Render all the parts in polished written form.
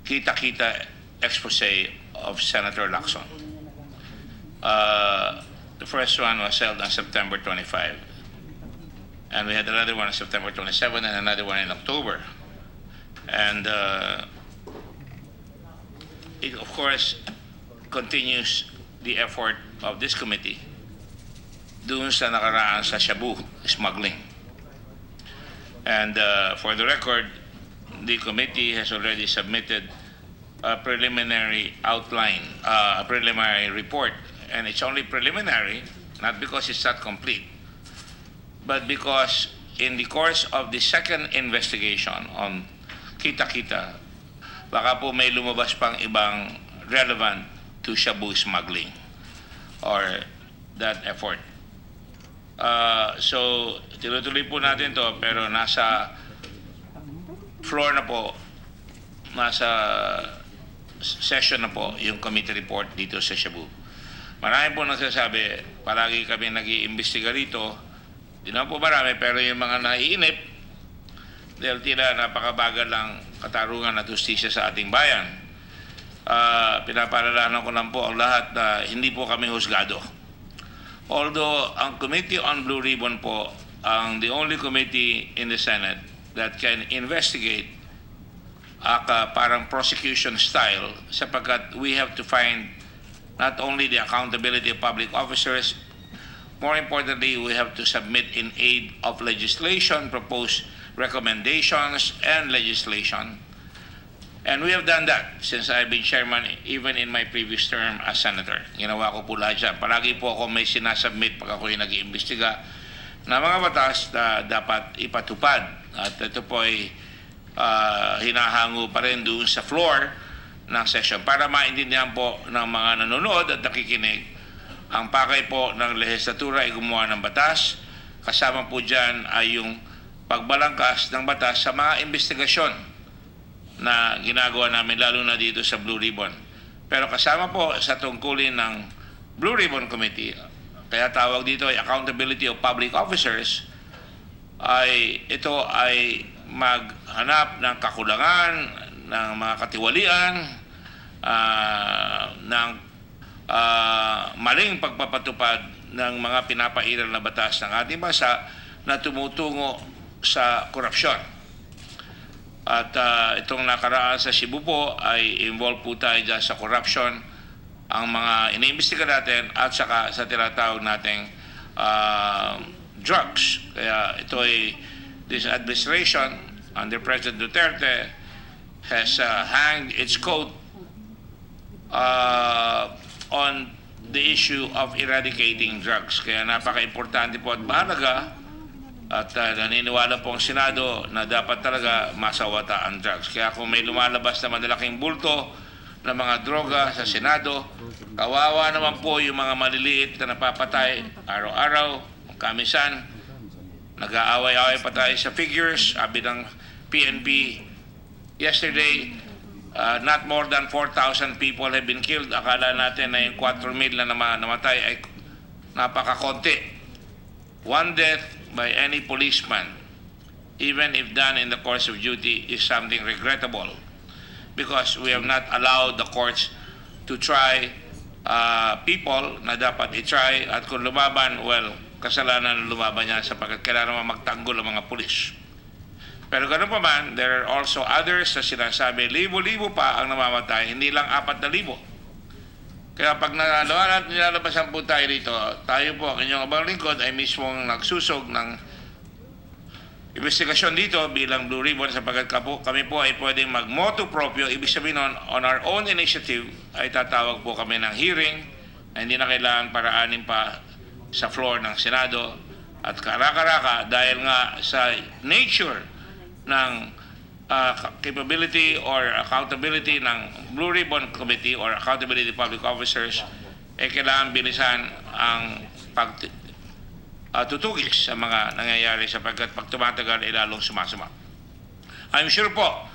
kita-kita expose of Senator Lacson. The first one was held on September 25. And we had another one on September 27 and another one in October. And it, of course, continues the effort of this committee dun sa nakaraan sa shabu, smuggling. And for the record, the committee has already submitted a preliminary outline, a preliminary report. And it's only preliminary, not because it's not complete, but because in the course of the second investigation on kita-kita, baka po may lumabas pang ibang relevant to shabu smuggling or that effort. So, tinutuloy po natin to, pero nasa floor na po, nasa session na po yung committee report dito sa shabu. Marami po nagsasabi, palagi kami nag-iimbestiga rito. Di na po marami, pero yung mga naiinip, dahil tila napakabagal lang katarungan at justisya sa ating bayan. Pinapaalalahanan ko lang po ang lahat na hindi po kami husgado. Although ang Committee on Blue Ribbon po ang the only committee in the Senate that can investigate parang prosecution style, sapagkat we have to find not only the accountability of public officers, more importantly, we have to submit in aid of legislation, propose recommendations and legislation. And we have done that since I've been chairman, even in my previous term as senator. Ginawa ko po lahat dyan. Palagi po ako may sinasubmit pag ako yung nag-iimbestiga na mga batas na dapat ipatupad. At ito po ay hinahango pa rin doon sa floor ng session para maintindihan po ng mga nanonood at nakikinig. Ang pakay po ng lehislatura ay gumawa ng batas. Kasama po dyan ay yung pagbalangkas ng batas sa mga investigasyon na ginagawa namin, lalo na dito sa Blue Ribbon. Pero kasama po sa tungkulin ng Blue Ribbon Committee, kaya tawag dito ay Accountability of Public Officers, ay ito ay maghanap ng kakulangan, ng mga katiwalian, ng maling pagpapatupad ng mga pinapairal na batas ng ating bansa na tumutungo sa korupsyon. At itong nakaraan sa Cebu po ay involved po tayo dyan sa corruption, ang mga iniimbestiga natin at saka sa tinatawag nating drugs. Kaya ito ay this administration under President Duterte has hanged its coat on the issue of eradicating drugs. Kaya napaka-importante po at mahalaga at naniniwala po ang Senado na dapat talaga masawata ang drugs. Kaya kung may lumalabas na malalaking bulto ng mga droga sa Senado, kawawa naman po yung mga maliliit na napapatay araw-araw, kamisan. Nag-aaway-aaway pa tayo sa figures. Sabi ng PNP yesterday, not more than 4,000 people have been killed. Akala natin na yung 4,000 na namatay ay napakakonti. One death by any policeman, even if done in the course of duty, is something regrettable because we have not allowed the courts to try people na dapat i-try, at kung lumaban, well, kasalanan lumaban niya sapagkat kailangan naman magtanggol ang mga pulis. Pero ganun pa man, there are also others na sinasabi, libo-libo pa ang namamatay, hindi lang 4,000. Kaya pag nilalabasan po tayo dito, tayo po, ang inyong abang lingkod ay mismong nagsusog ng investigasyon dito bilang Blue Ribbon sapagkat kami po ay pwedeng mag-motu proprio. Ibig sabihin on our own initiative ay tatawag po kami ng hearing na hindi na kailangan paraanin pa sa floor ng Senado at karaka-raka dahil nga sa nature ng capability or accountability ng Blue Ribbon Committee or Accountability Public Officers, kailangan bilisan ang tutugis sa mga nangyayari sapagkat pag tumatagal ay lalong sumasama. I'm sure po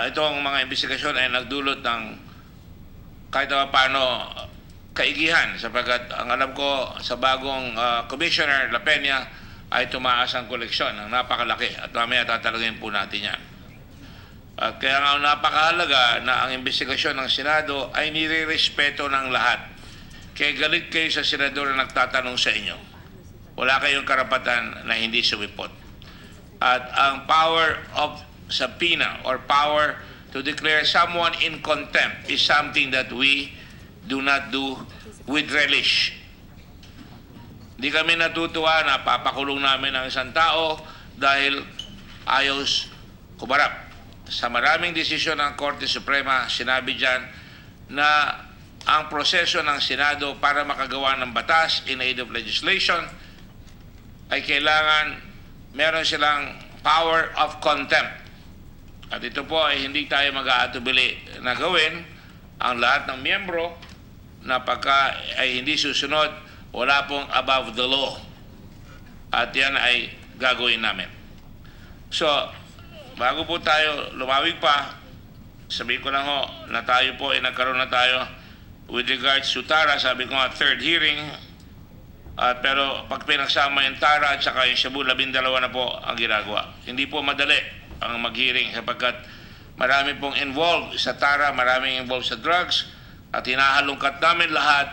itong mga investigasyon ay nagdulot ng kahit paano kaigihan sapagkat ang alam ko sa bagong Commissioner La Peña ay tumaas ang koleksyon ng napakalaki at mamaya tatalagin po natin yan. At kaya nga napakahalaga na ang investigasyon ng Senado ay nire-respeto ng lahat. Kaya galit kayo sa senador na nagtatanong sa inyo. Wala kayong karapatan na hindi sumipot. At ang power of subpoena or power to declare someone in contempt is something that we do not do with relish. Hindi kami natutuwa na papakulong namin ang isang tao dahil ayaw kumarap. Sa maraming desisyon ng Korte Suprema, sinabi dyan na ang proseso ng Senado para makagawa ng batas in aid of legislation ay kailangan meron silang power of contempt. At ito po ay hindi tayo mag-aatubili na gawin ang lahat ng miyembro na pagka ay hindi susunod, wala pong above the law. At yan ay gagawin namin. So, bago po tayo lumawig pa, sabihin ko lang ho na tayo po ay nagkaroon na tayo with regards to Tara, sabi ko nga third hearing, pero pag pinagsama yung Tara at saka yung shabu, 12 na po ang ginagawa. Hindi po madali ang mag-hearing sapagkat marami pong involved sa Tara, maraming involved sa drugs at hinahalungkat namin lahat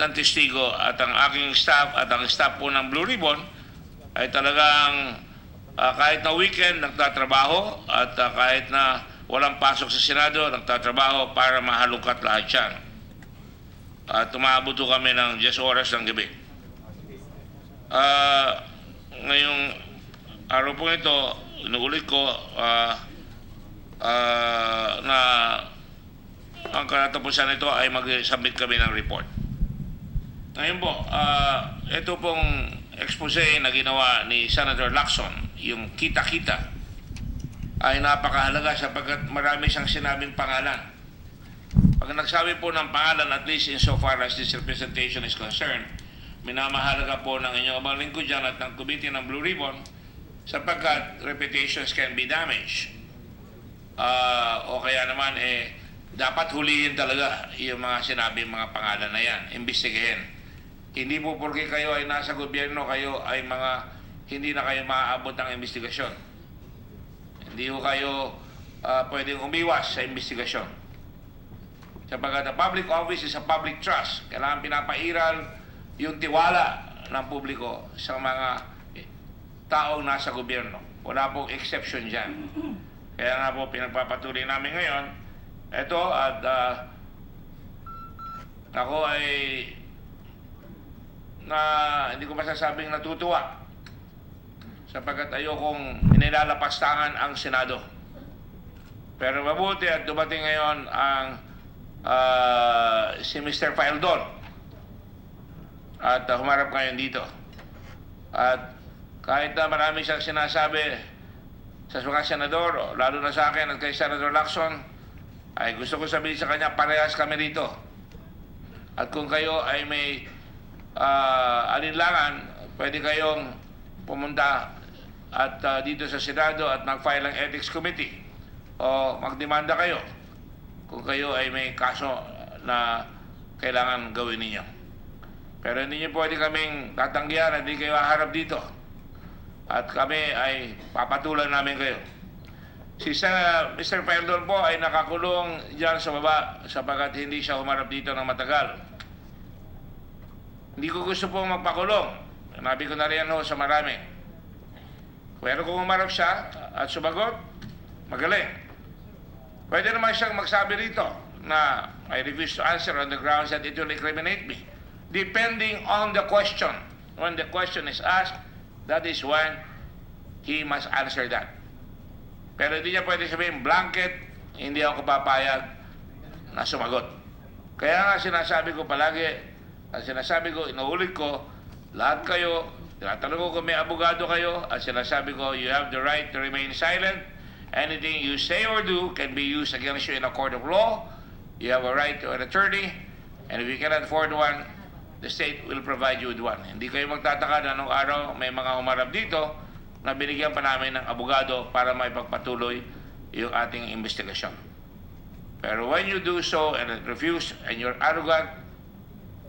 ng testigo at ang aking staff at ang staff po ng Blue Ribbon ay talagang kahit na weekend, nagtatrabaho at kahit na walang pasok sa Senado, nagtatrabaho para mahalungkat lahat yan. At tumabot kami ng 10 oras ng gabi. Ngayong araw po ito, inuulit ko na ang kalatapusan nito ay mag-submit kami ng report. Ngayon po, ito pong expose na ginawa ni Senator Lacson, yung kita-kita, ay napakahalaga sapagkat marami siyang sinabing pangalan. Pag nagsabi po ng pangalan, at least insofar as this representation is concerned, minamahalaga po ng inyong mga lingkod dyan at ng committee ng Blue Ribbon sapagkat reputations can be damaged. O kaya naman, dapat hulihin talaga yung mga sinabing mga pangalan na yan, imbestigahin. Hindi po porque kayo ay nasa gobyerno, kayo ay hindi na kayo maaabot ng investigasyon. Hindi ho kayo pwedeng umiwas sa investigasyon. Sapagkat the public office is a public trust. Kailangan pinapairal yung tiwala ng publiko sa mga taong nasa gobyerno. Wala pong exception dyan. Kaya nga po pinagpapatuloy namin ngayon. Ito at ako ay hindi ko masasabing natutuwa sapagkat ayokong inilalapastangan ang Senado. Pero mabuti at dumating ngayon ang si Mr. Faildon at humarap ngayon dito. At kahit na marami siyang sinasabi sa mga senador, lalo na sa akin at kay Senator Lacson, ay gusto ko sabihin sa kanya, parehas kami dito. At kung kayo ay may alinlangan, pwede kayong pumunta at dito sa Senado at mag-file ang Ethics Committee o magdemanda kayo kung kayo ay may kaso na kailangan gawin ninyo. Pero hindi nyo pwede kaming tatanggihan at hindi kayo haharap dito. At kami ay papatulan namin kayo. Si Mr. Faildon po ay nakakulong dyan sa baba sapagkat hindi siya humarap dito ng matagal. Hindi ko gusto pong magpakulong. Nabi ko na rin sa marami. Pero kung humarap siya at sumagot, magaling. Pwede naman siyang magsabi rito na I refuse to answer on the grounds that it will incriminate me. Depending on the question. When the question is asked, that is when he must answer that. Pero hindi niya pwede sabihin, blanket, hindi ako papayag na sumagot. Kaya nga sinasabi ko palagi, at sinasabi ko, inuulit ko, lahat kayo, tinatanong ko kung may abogado kayo, at sinasabi ko, you have the right to remain silent. Anything you say or do can be used against you in a court of law. You have a right to an attorney, and if you cannot afford one, the state will provide you with one. Hindi kayo magtataka na anong araw may mga humarap dito na binigyan pa namin ng abogado para may pagpatuloy yung ating investigasyon. Pero when you do so and refuse and you're arrogant,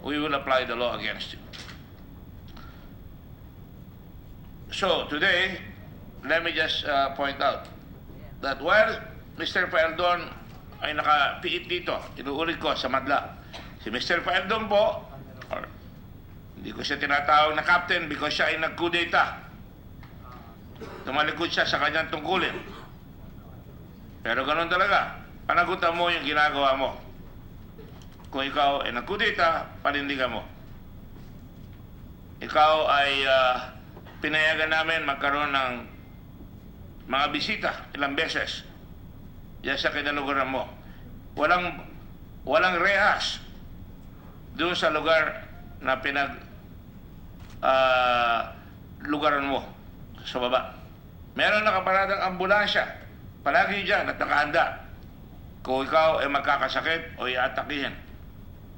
we will apply the law against you. So today, let me just point out that while Mr. Paeldon ay nakapiit dito. Inuulit ko sa madla. Si Mr. Paeldon po, or, hindi ko siya tinatawag na captain because siya ay nagkudeta. Tumalikod siya sa kanyang tungkulin. Pero ganun talaga. Panagutan mo yung ginagawa mo. Kung ikaw ay nagkudeta, panindigan mo. Ikaw ay pinayagan namin magkaroon ng mga bisita ilang beses. Yan sa kinalugaran mo. Walang rehas doon sa lugar na lugaran mo sa baba. Meron nakaparadang ambulansya palagi dyan at nakahanda kung ikaw ay magkakasakit o iatakihin.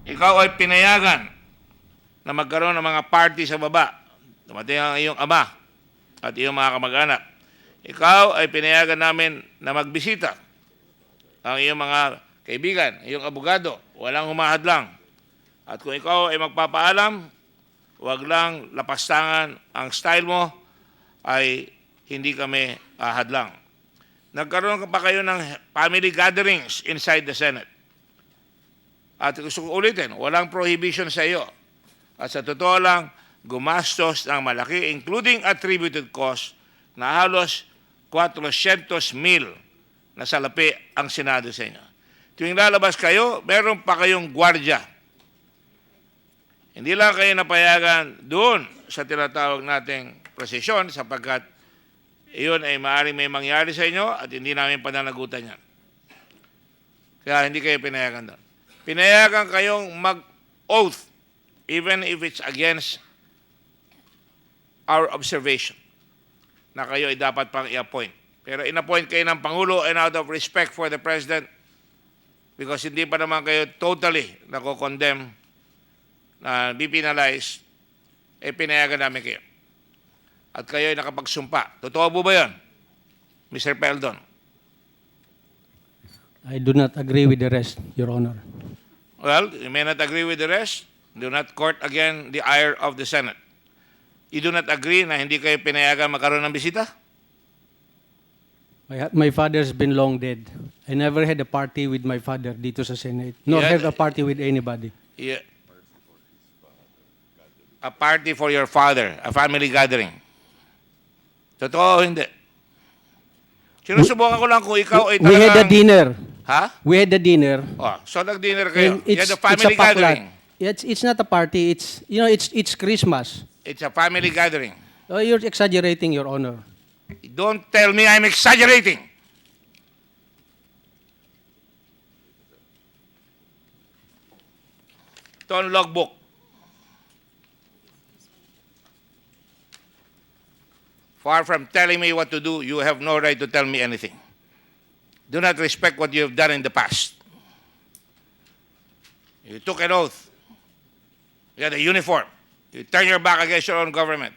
Ikaw ay pinayagan na magkaroon ng mga party sa baba. Dumating ang iyong ama at iyong mga kamag-anak. Ikaw ay pinayagan namin na magbisita ang iyong mga kaibigan, iyong abogado. Walang humahadlang. At kung ikaw ay magpapaalam, wag lang lapastangan ang style mo, ay hindi kami hadlang. Nagkaroon pa kayo ng family gatherings inside the Senate. At gusto ko ulitin, walang prohibition sa iyo. At sa totoo lang, gumastos ng malaki, including attributed cost, na halos 400,000 na salapi ang Senado sa inyo. Tuwing lalabas kayo, meron pa kayong gwardya. Hindi lang kayo napayagan doon sa tinatawag nating prosesyon sapagkat iyon ay maaaring may mangyari sa inyo at hindi namin pananagutan yan. Kaya hindi kayo pinayagan doon. Pinayagan kayong mag-oath even if it's against our observation na kayo ay dapat pang i-appoint. Pero in-appoint kayo ng Pangulo and out of respect for the President because hindi pa naman kayo totally nako-condemn na be-penalized, eh pinayagan namin kayo. At kayo ay nakapagsumpa. Totoo po ba yan, Mr. Paeldon? I do not agree with the rest, Your Honor. Well, you may not agree with the rest. Do not court again the ire of the Senate. You do not agree na hindi kayo pinayagan magkaroon ng bisita? My father's been long dead. I never had a party with my father dito sa Senate. Nor have a party with anybody. Yeah. A party for your father, a family gathering. Totoo o hindi? Sinusubukan ko lang kung ikaw ay talagang... We had a dinner. Ha? We had a dinner. Oh, so nag-dinner kayo. And You had a family paklat. gathering. It's not a party. It's Christmas. It's a family gathering. Oh, you're exaggerating, Your Honor. Don't tell me I'm exaggerating. Ito ang logbook. Far from telling me what to do, you have no right to tell me anything. Do not respect what you have done in the past. You took an oath. You had a uniform. You turn your back against your own government.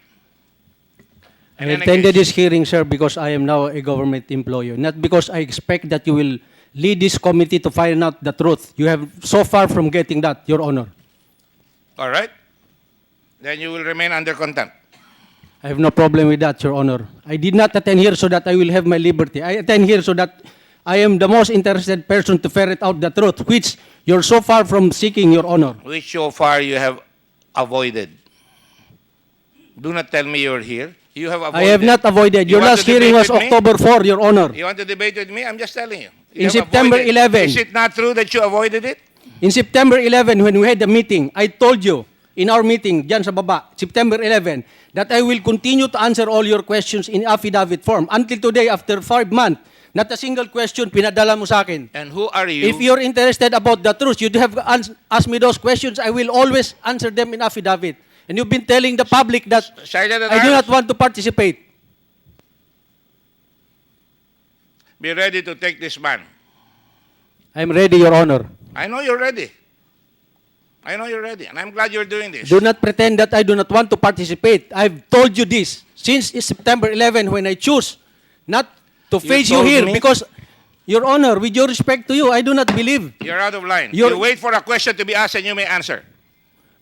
I attended this hearing, sir, because I am now a government employee, not because I expect that you will lead this committee to find out the truth. You have so far from getting that, Your Honor. All right? Then you will remain under contempt. I have no problem with that, Your Honor. I did not attend here so that I will have my liberty. I attend here so that I am the most interested person to ferret out the truth, which you're so far from seeking, Your Honor. Which so far you have avoided. Do not tell me you're here. You have avoided. I have not avoided. You Your want last to hearing debate was with me? October 4, Your Honor. You want to debate with me? I'm just telling you. In You have September avoided. 11. Is it not true that you avoided it? In September 11, when we had the meeting, I told you in our meeting, dyan sa baba, September 11, that I will continue to answer all your questions in affidavit form. Until today, after 5 months, not a single question pinadala mo sa akin. And who are you? If you're interested about the truth, you'd have asked me those questions. I will always answer them in affidavit. And you've been telling the public that Sergeant at I do Arms, not want to participate. be ready to take this man. I'm ready, Your Honor. I know you're ready. I know you're ready. And I'm glad you're doing this. Do not pretend that I do not want to participate. I've told you this since September 11 when I choose not to face you told here me? because, Your Honor, with your respect to you, I do not believe. You're out of line. You're- You wait for a question to be asked and you may answer.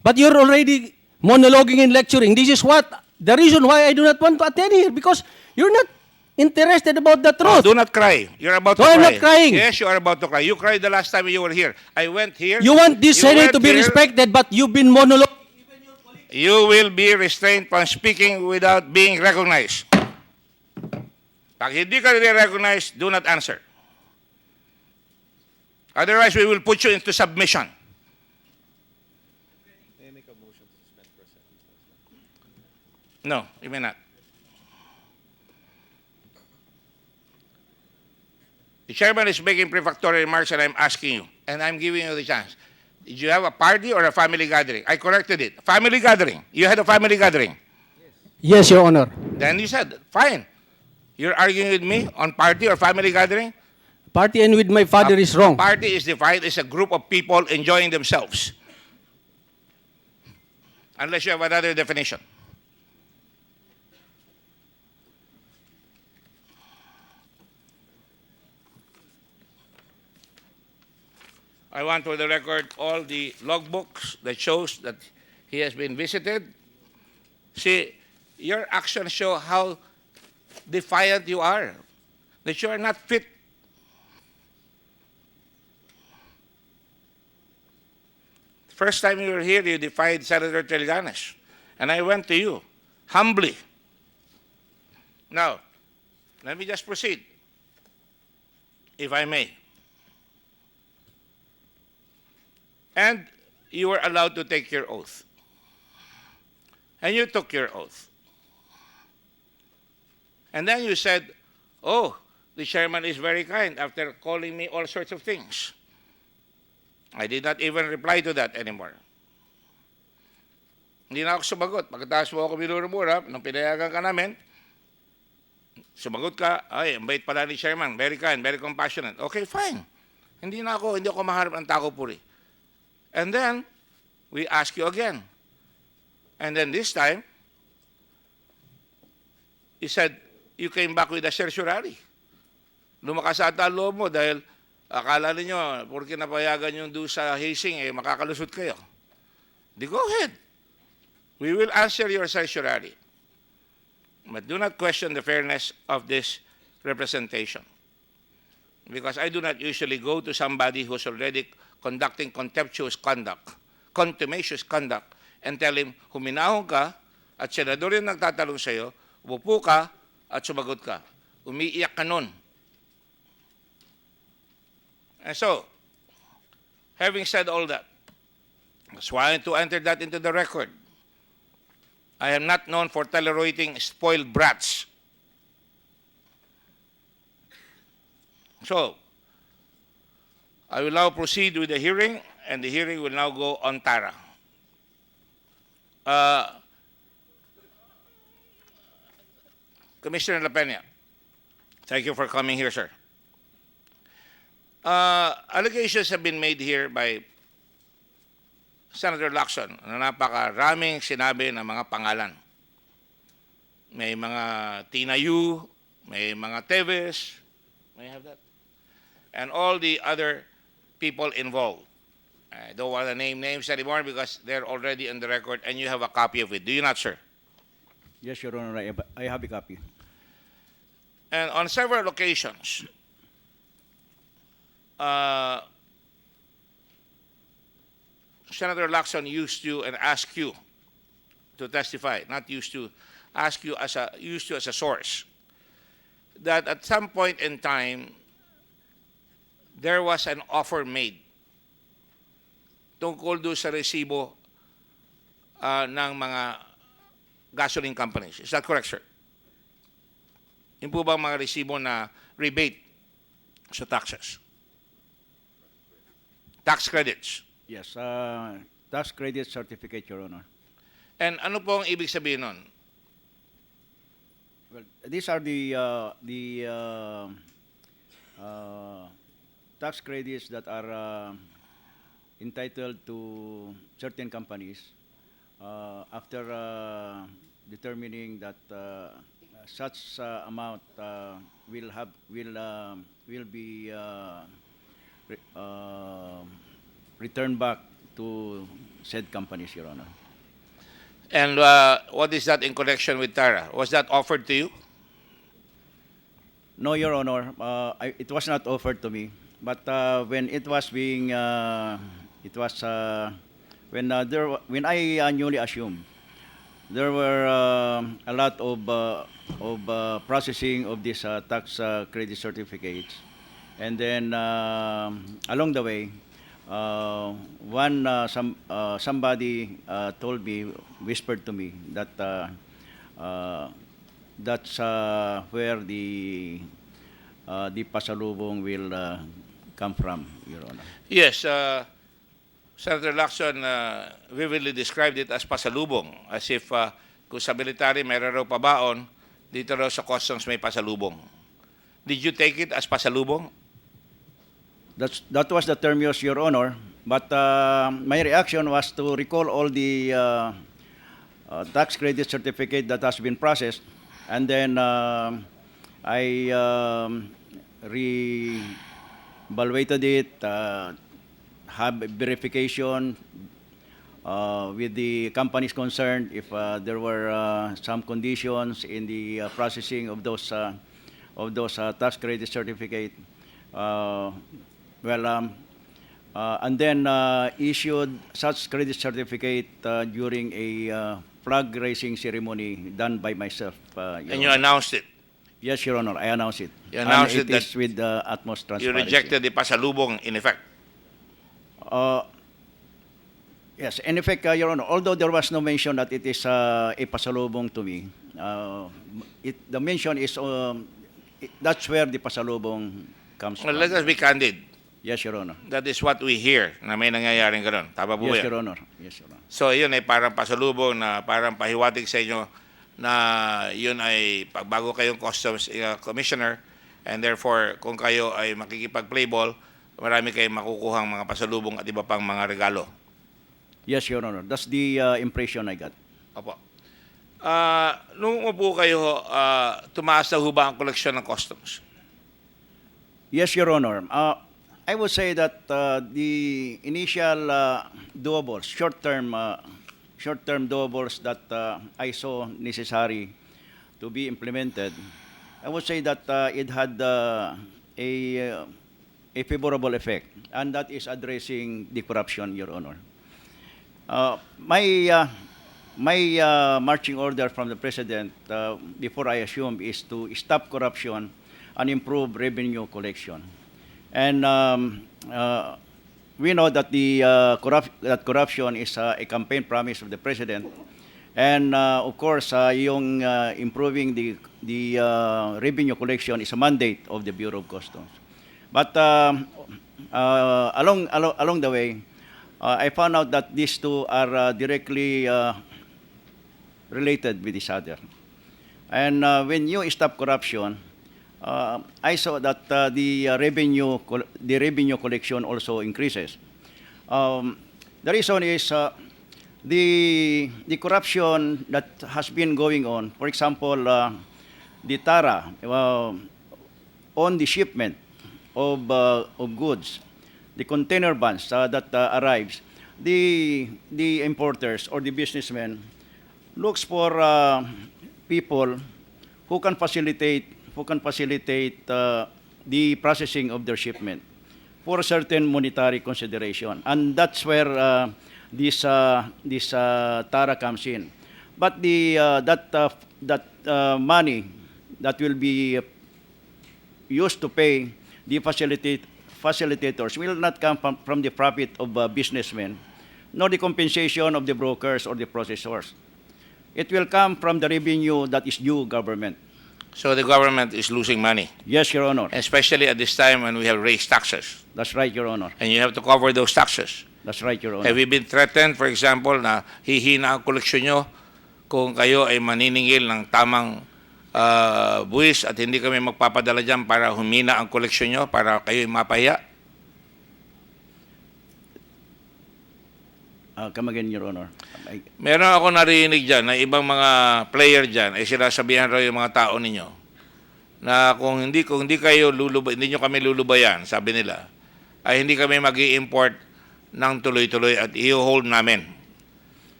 But you're already monologuing and lecturing. This is what the reason why I do not want to attend here because you're not interested about the Oh, truth. do not cry. You're about to No, cry. I'm not crying. Yes, you are about to cry. You cried the last time you were here. I went here. You want this You Senate went to be here. respected, but you've been monologuing. You will be restrained from speaking without being recognized. Pag hindi ka recognized, do not answer. Otherwise, we will put you into submission. No, you may not. The chairman is making prefatory remarks and I'm asking you, and I'm giving you the chance. Did you have a party or a family gathering? I corrected it. Family gathering. You had a family gathering. Yes, Your Honor. Then you said, fine. You're arguing with me on party or family gathering? Party and with my father is wrong. Party is defined as a group of people enjoying themselves. Unless you have another definition. I want for the record all the logbooks that shows that he has been visited. See, your actions show how defiant you are, that you are not fit. First time you were here, you defied Senator Trillanes, and I went to you, humbly. Now, let me just proceed, if I may. And you were allowed to take your oath. And you took your oath. And then you said, oh, the chairman is very kind after calling me all sorts of things. I did not even reply to that anymore. Hindi na ako sumagot. Pagkatapos mo ako binurumura, nung pinayagan ka namin, sumagot ka, ay, ang bait pala ni chairman, very kind, very compassionate. Okay, fine. Hindi ako maharap ng tako puri. And then, we ask you again. And then this time, you said, you came back with a certiorari. Lumakas ata ang loob mo dahil akala ninyo, porque napayagan yung do sa hazing, makakalusot kayo. Di go ahead. We will answer your certiorari. But do not question the fairness of this representation. Because I do not usually go to somebody who's already conducting contumacious conduct, and tell him, huminahon ka, at senador yung nagtatanong sa'yo, umupo ka, at sumagot ka. Umiiyak ka nun. And so, having said all that, that's why I want to enter that into the record. I am not known for tolerating spoiled brats. So, I will now proceed with the hearing, and the hearing will now go on Tara. Commissioner La Peña, thank you for coming here, sir. Allegations have been made here by Senator Lacson na napakaraming sinabi ng mga pangalan. May mga Tina Yu, may mga Teves, may I have that? And all the other people involved. I don't want to name names anymore because they're already on the record and you have a copy of it. Do you not, sir? Yes, Your Honor, I have a copy. And on several occasions, Senator Lacson used you and asked you to testify, not used to, ask you as used you as a source, that at some point in time, there was an offer made tungkol doon sa resibo ng mga gasoline companies. Is that correct, sir? Yung po bang mga resibo na rebate sa taxes? Tax credits. Yes, tax credit certificate, Your Honor. And ano po ang ibig sabihin nun? Well, these are the tax credits that are entitled to certain companies after determining that such amount will be returned back to said companies, Your Honor. And what is that in connection with Tara? Was that offered to you? No, Your Honor. It was not offered to me. But when it was being, it was when I newly assumed, there were a lot of processing of these tax credit certificates, and then along the way, somebody told me, whispered to me that that's where the pasalubong will come from, Your Honor. Yes, Senator Lacson vividly described it as pasalubong, as if kung sa military meron raw pabaon, dito raw sa customs may pasalubong. Did you take it as pasalubong? That was the term used, Your Honor. But my reaction was to recall all the tax credit certificate that has been processed, and then I re-evaluated it, have verification with the companies concerned if there were some conditions in the processing of those tax credit certificate. And then issued such credit certificate during a flag raising ceremony done by myself. And you announced it. Yes, Your Honor, I announced it. You announced and it is that with the utmost You transparency. rejected the pasalubong in effect. Yes, in effect, Your Honor, although there was no mention that it is a pasalubong to me, the mention is that's where the pasalubong comes Well, from. let us be candid. Yes, Your Honor. That is what we hear, na may nangyayaring gano'n. Tama po ba Yes, yan? Your Honor. Yes, Your Honor. So, yun ay parang pasalubong na parang pahiwatig sa inyo na yun ay bago kayong customs commissioner, and therefore, kung kayo ay makikipag-play ball, marami kayong makukuhang mga pasalubong at iba pang mga regalo. Yes, Your Honor. That's the impression I got. Opo. Nung upo kayo, tumaas na ho ba ang koleksyon ng customs? Yes, Your Honor. I would say that the initial doables, short-term doables that I saw necessary to be implemented, I would say that it had a favorable effect, and that is addressing the corruption, Your Honor. My marching order from the President before I assume is to stop corruption and improve revenue collection. And we know that that corruption is a campaign promise of the President. And of course, yung improving the revenue collection is a mandate of the Bureau of Customs. But along the way, I found out that these two are directly related with each other. And when you stop corruption, I saw that the revenue collection also increases. The reason is the corruption that has been going on. For example, the TARA on the shipment of goods, the container vans that arrives, the importers or the businessmen looks for people who can facilitate the processing of their shipment for a certain monetary consideration, and that's where this TARA comes in. But that money that will be used to pay the facilitators will not come from the profit of businessmen, nor the compensation of the brokers or the processors. It will come from the revenue that is due government. So the government is losing money, Yes, Your Honor. especially at this time when we have raised taxes, That's right, Your Honor. and you have to cover those taxes. That's right, Your Honor. Have you been threatened, for example, na hihina ang koleksyon nyo kung kayo ay maniningil ng tamang buwis at hindi kami magpapadala dyan para humina ang koleksyon nyo, para kayo ay mapahiya? Come again, Your Honor. Meron ako narinig dyan na ibang mga player dyan ay sinasabihan raw yung mga tao ninyo na kung hindi kayo hindi nyo kami lulubayan, sabi nila, ay hindi kami mag-i-import ng tuloy-tuloy at i-hold namin.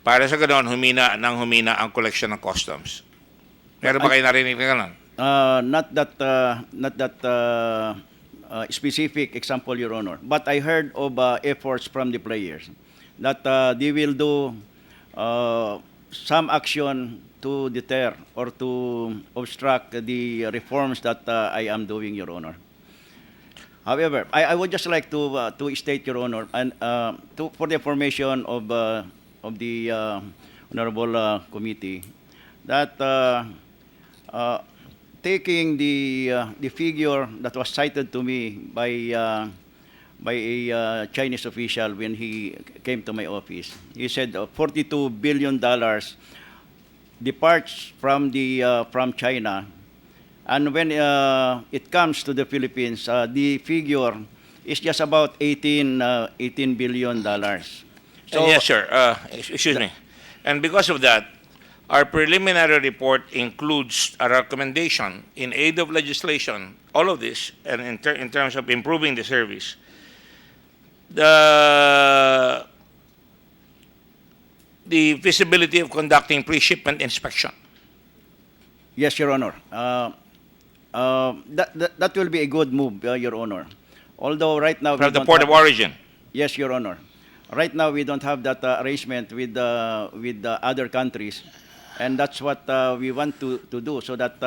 Para sa ganoon, humina ang koleksyon ng customs. Meron ba kayo narinig na gano'n? Not that specific example, Your Honor. But I heard of efforts from the players that they will do some action to deter or to obstruct the reforms that I am doing, Your Honor. However, I would just like to state, Your Honor, and for the information of the honorable committee, that taking the figure that was cited to me by a Chinese official when he came to my office, he said $42 billion departs from from China. And when it comes to the Philippines, the figure is just about $18 billion. So, yes, sir. Excuse me. And because of that, our preliminary report includes a recommendation in aid of legislation, all of this, and in terms of improving the service. The feasibility of conducting pre-shipment inspection. Yes, Your Honor. That will be a good move, Your Honor. Although right now From the port of origin. Yes, Your Honor. Right now we don't have that arrangement with the other countries, and that's what we want to do, so that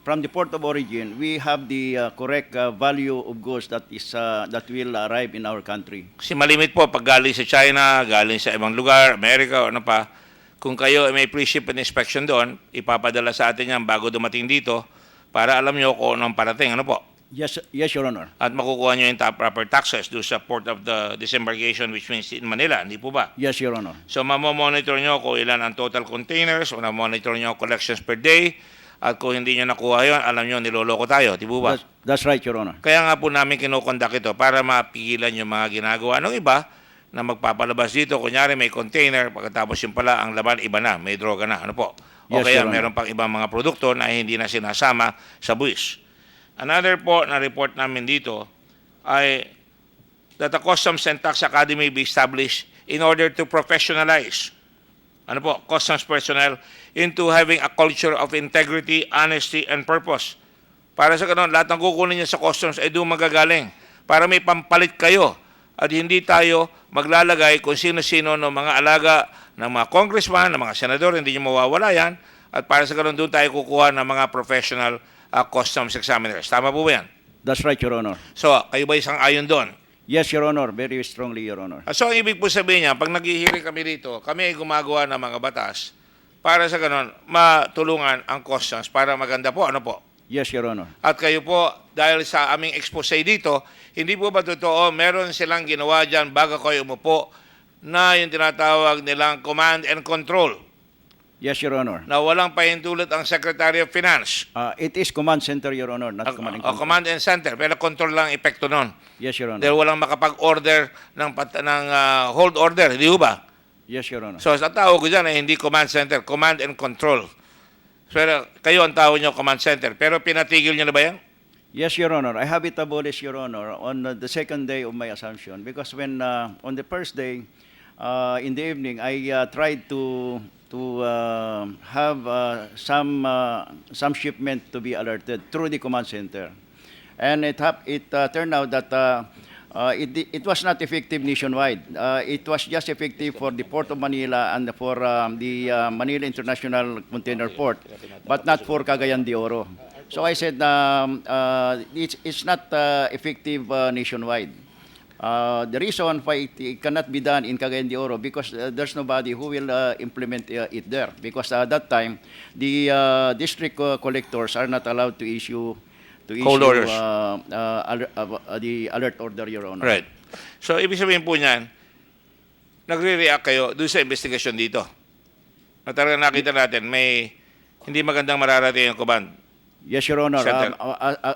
from the port of origin we have the correct value of goods that will arrive in our country. Kasi malimit po pag galing sa China, galing sa ibang lugar, Amerika o ano pa, kung kayo ay may pre-shipment inspection doon, ipapadala sa atin yan bago dumating dito para alam nyo kung anong parating. Ano po? Yes, Your Honor. At makukuha nyo yung proper taxes doon sa port of the disembarkation, which means in Manila, hindi po ba? Yes, Your Honor. So mamomonitor nyo kung ilan ang total containers o mamonitor nyo collections per day, at kung hindi nyo nakuha yun, alam nyo niloloko tayo, di po ba? That's right, Your Honor. Kaya nga po namin kinukondak ito para mapigilan yung mga ginagawa ng iba na magpapalabas dito. Kunyari may container, pagkatapos yung pala ang laman iba na, may droga na, ano po? O Yes, kaya Your Honor. meron pang ibang mga produkto na hindi na sinasama sa buwis. Another po na report namin dito ay that the Customs and Tax Academy be established in order to professionalize customs personnel into having a culture of integrity, honesty, and purpose. Para sa ganun, lahat ng kukunin niya sa customs ay doon magagaling para may pampalit kayo at hindi tayo maglalagay kung sino-sino ng mga alaga ng mga congressman, ng mga senador, hindi nyo mawawala yan, at para sa ganun doon tayo kukuha ng mga professional customs examiners. Tama po ba yan? That's right, Your Honor. So, kayo ba isang ayon doon? Yes, Your Honor. Very strongly, Your Honor. So, ang ibig po sabihin niya, pag naghihiring kami rito, kami ay gumagawa ng mga batas para sa ganun, matulungan ang customs para maganda po. Ano po? Yes, Your Honor. At kayo po, dahil sa aming expose dito, hindi po ba totoo, meron silang ginawa dyan bago kayo umupo na yung tinatawag nilang command and control Yes, Your Honor. na walang pahintulot ang Secretary of Finance. It is command center, Your Honor, not command and control. Command and center, pero control lang ang epekto nun. Yes, Your Honor. Dahil walang makapag-order ng hold order, hindi ba? Yes, Your Honor. So, sa tawag ko dyan ay hindi command center, command and control. Pero kayo ang tawag nyo command center, pero pinatigil nyo na ba yan? Yes, Your Honor. I have it abolished, Your Honor, on the second day of my assumption, because when on the first day in the evening, I tried to have some shipment to be alerted through the command center, and it turned out that it was not effective nationwide. It was just effective for the Port of Manila and for the Manila International Container Port, but not for Cagayan de Oro. So I said it's not effective nationwide. The reason why it cannot be done in Cagayan de Oro because there's nobody who will implement it there, because at that time the district collectors are not allowed to issue Hold orders. The alert order, Your Honor. Right. So, ibig sabihin po niyan, nagre-react kayo doon sa investigation dito. Na talagang nakita natin, may hindi magandang mararating yung command. Yes, Your Honor. Center.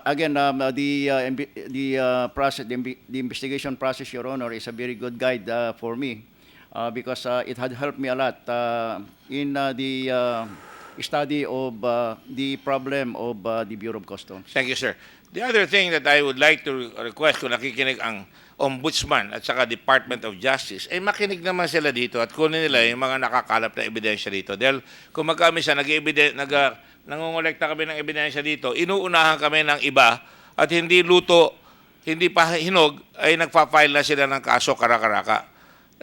Again, the process, the investigation process, Your Honor, is a very good guide for me because it had helped me a lot in the study of the problem of the Bureau of Customs. Thank you, sir. The other thing that I would like to request kung nakikinig ang Ombudsman at saka Department of Justice, ay makinig naman sila dito at kunin nila yung mga nakakalap na ebidensya dito. Dahil kung magkami siya, nangongolekta kami ng ebidensya dito, inuunahan kami ng iba at hindi luto, hindi pa hinog, ay nagpa-file na sila ng kaso kara-karaka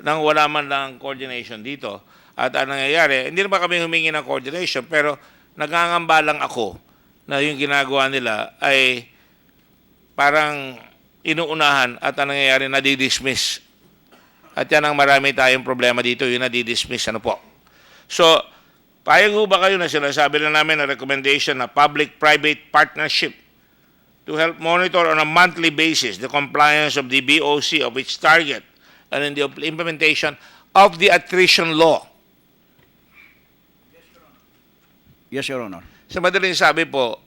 nang wala man lang coordination dito. At ang nangyayari, hindi naman kami humingi ng coordination, pero nagangamba lang ako na yung ginagawa nila ay parang inuunahan at ang nangyayari, nadidismiss. At yan ang marami tayong problema dito, yung nadidismiss. Ano po? So, payag ho ba kayo na sinasabi na namin na recommendation na public-private partnership to help monitor on a monthly basis the compliance of the BOC of its target and in the implementation of the attrition law? Yes, Your Honor. Sa madaling sabi po,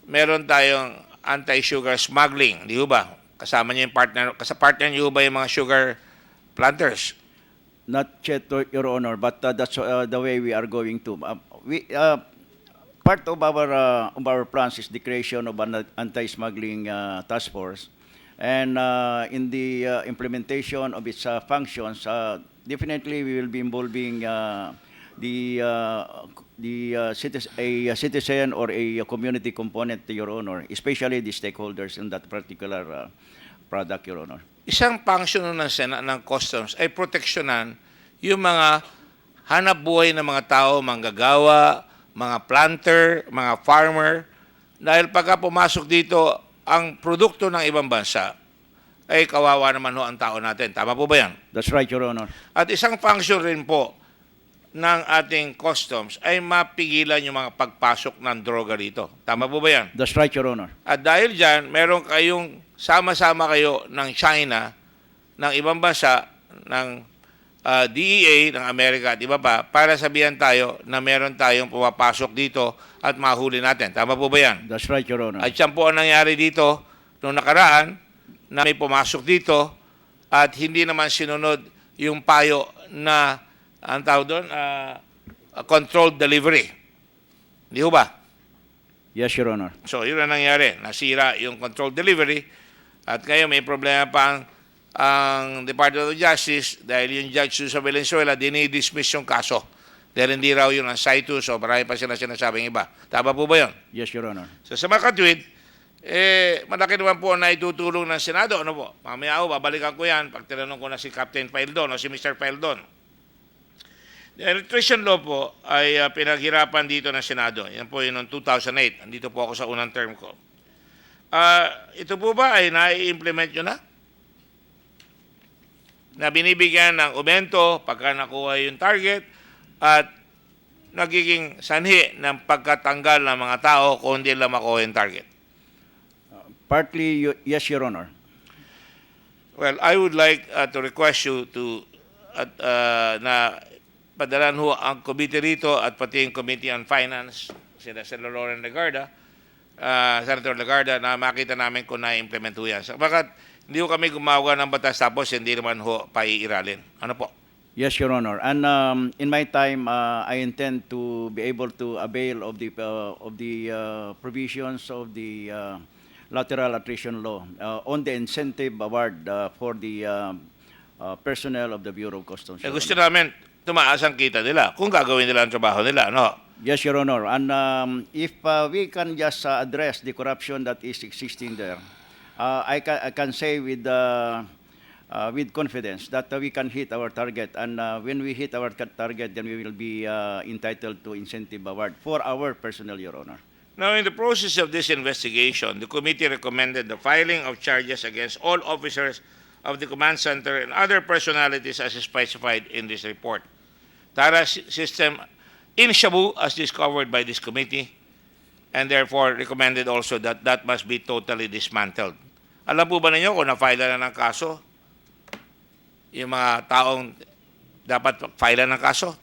meron tayong anti-sugar smuggling, di ba? Kasama niyo yung partner niyo ba yung mga sugar planters? Not yet, Your Honor, but that's the way we are going to. Part of our plans is the creation of an anti-smuggling task force, and in the implementation of its functions, definitely we will be involving a citizen or a community component, Your Honor, especially the stakeholders in that particular product, Your Honor. Isang function ng customs ay proteksyonan yung mga hanap buhay ng mga tao, manggagawa, mga planter, mga farmer, dahil pagka pumasok dito ang produkto ng ibang bansa, ay kawawa naman ho ang tao natin. Tama po ba yan? That's right, Your Honor. At isang function rin po ng ating customs ay mapigilan yung mga pagpasok ng droga dito. Tama po ba yan? That's right, Your Honor. At dahil dyan, meron kayong sama-sama kayo ng China, ng ibang bansa, ng DEA, ng Amerika at iba pa, para sabihan tayo na meron tayong pumapasok dito at mahuli natin. Tama po ba yan? That's right, Your Honor. At yan po ang nangyari dito noong nakaraan na may pumasok dito at hindi naman sinunod yung payo na ang tawag doon, controlled delivery. Di ba? Yes, Your Honor. So, yun ang nangyari. Nasira yung controlled delivery at ngayon may problema pa ang Department of Justice dahil yung judge sa Valenzuela dinidismiss yung kaso dahil hindi raw yun ang citus o marami pa sila sinasabing iba. Tama po ba yun? Yes, Your Honor. So, sa mga katwid, malaki naman po na itutulong ng Senado. Ano po? Mamaya ako, babalikan ko yan pag tinanong ko na si Captain Paildon o si Mr. Paildon. The electrician law po ay pinaghirapan dito ng Senado. Yan po yun noong 2008. Andito po ako sa unang term ko. Ito po ba ay nai-implement nyo na? Na binibigyan ng aumento pagka nakuha yung target at nagiging sanhi ng pagkatanggal ng mga tao kung hindi lang makuha yung target? Partly, yes, Your Honor. Well, I would like to request you to na padalan ho ang committee rito at pati yung Committee on Finance, sila Senator Legarda, na makita namin kung na-implement ho yan. Bakit hindi ho kami gumawa ng batas tapos hindi naman ho paiiralin? Ano po? Yes, Your Honor. And in my time, I intend to be able to avail of the provisions of the lateral attrition law on the incentive award for the personnel of the Bureau of Customs. Gusto namin tumaas ang kita nila kung gagawin nila ang trabaho nila, no? Yes, Your Honor. And if we can just address the corruption that is existing there, I can say with confidence that we can hit our target. And when we hit our target, then we will be entitled to incentive award for our personnel, Your Honor. Now, in the process of this investigation, the committee recommended the filing of charges against all officers of the command center and other personalities as specified in this report. Tara system in shabu as discovered by this committee and therefore recommended also that that must be totally dismantled. Alam po ba ninyo kung na-file na ng kaso? Yung mga taong dapat file ng kaso?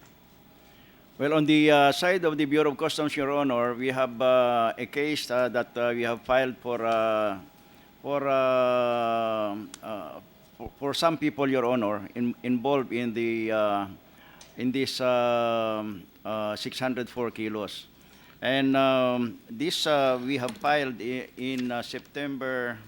Well, on the side of the Bureau of Customs, Your Honor, we have a case that we have filed for some people, Your Honor, involved in the in this 604 kilos, and this we have filed in September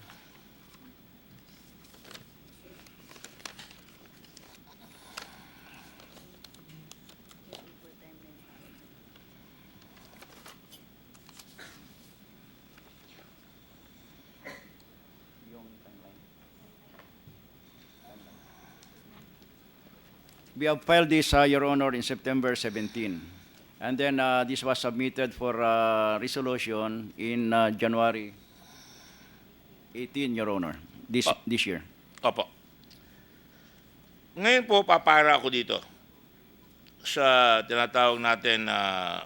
we have filed this, Your Honor, in September 17. And then this was submitted for resolution in January 18, Your Honor, this year. Opo. Ngayon po, papara ako dito sa tinatawag natin na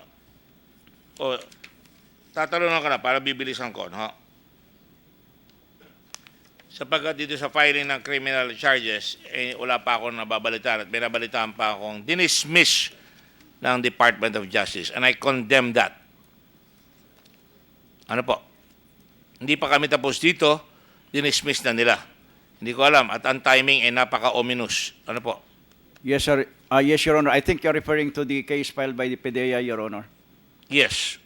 tatanungan ka na para bibilisan ko, no? Sapagkat dito sa filing ng criminal charges, wala pa akong nababalitaan at may nabalitaan pa akong dinismiss ng Department of Justice. And I condemn that. Ano po? Hindi pa kami tapos dito, dinismiss na nila. Hindi ko alam. At ang timing ay napaka-ominous. Ano po? Yes, sir. Yes, Your Honor. I think you're referring to the case filed by the PDEA, Your Honor. Yes.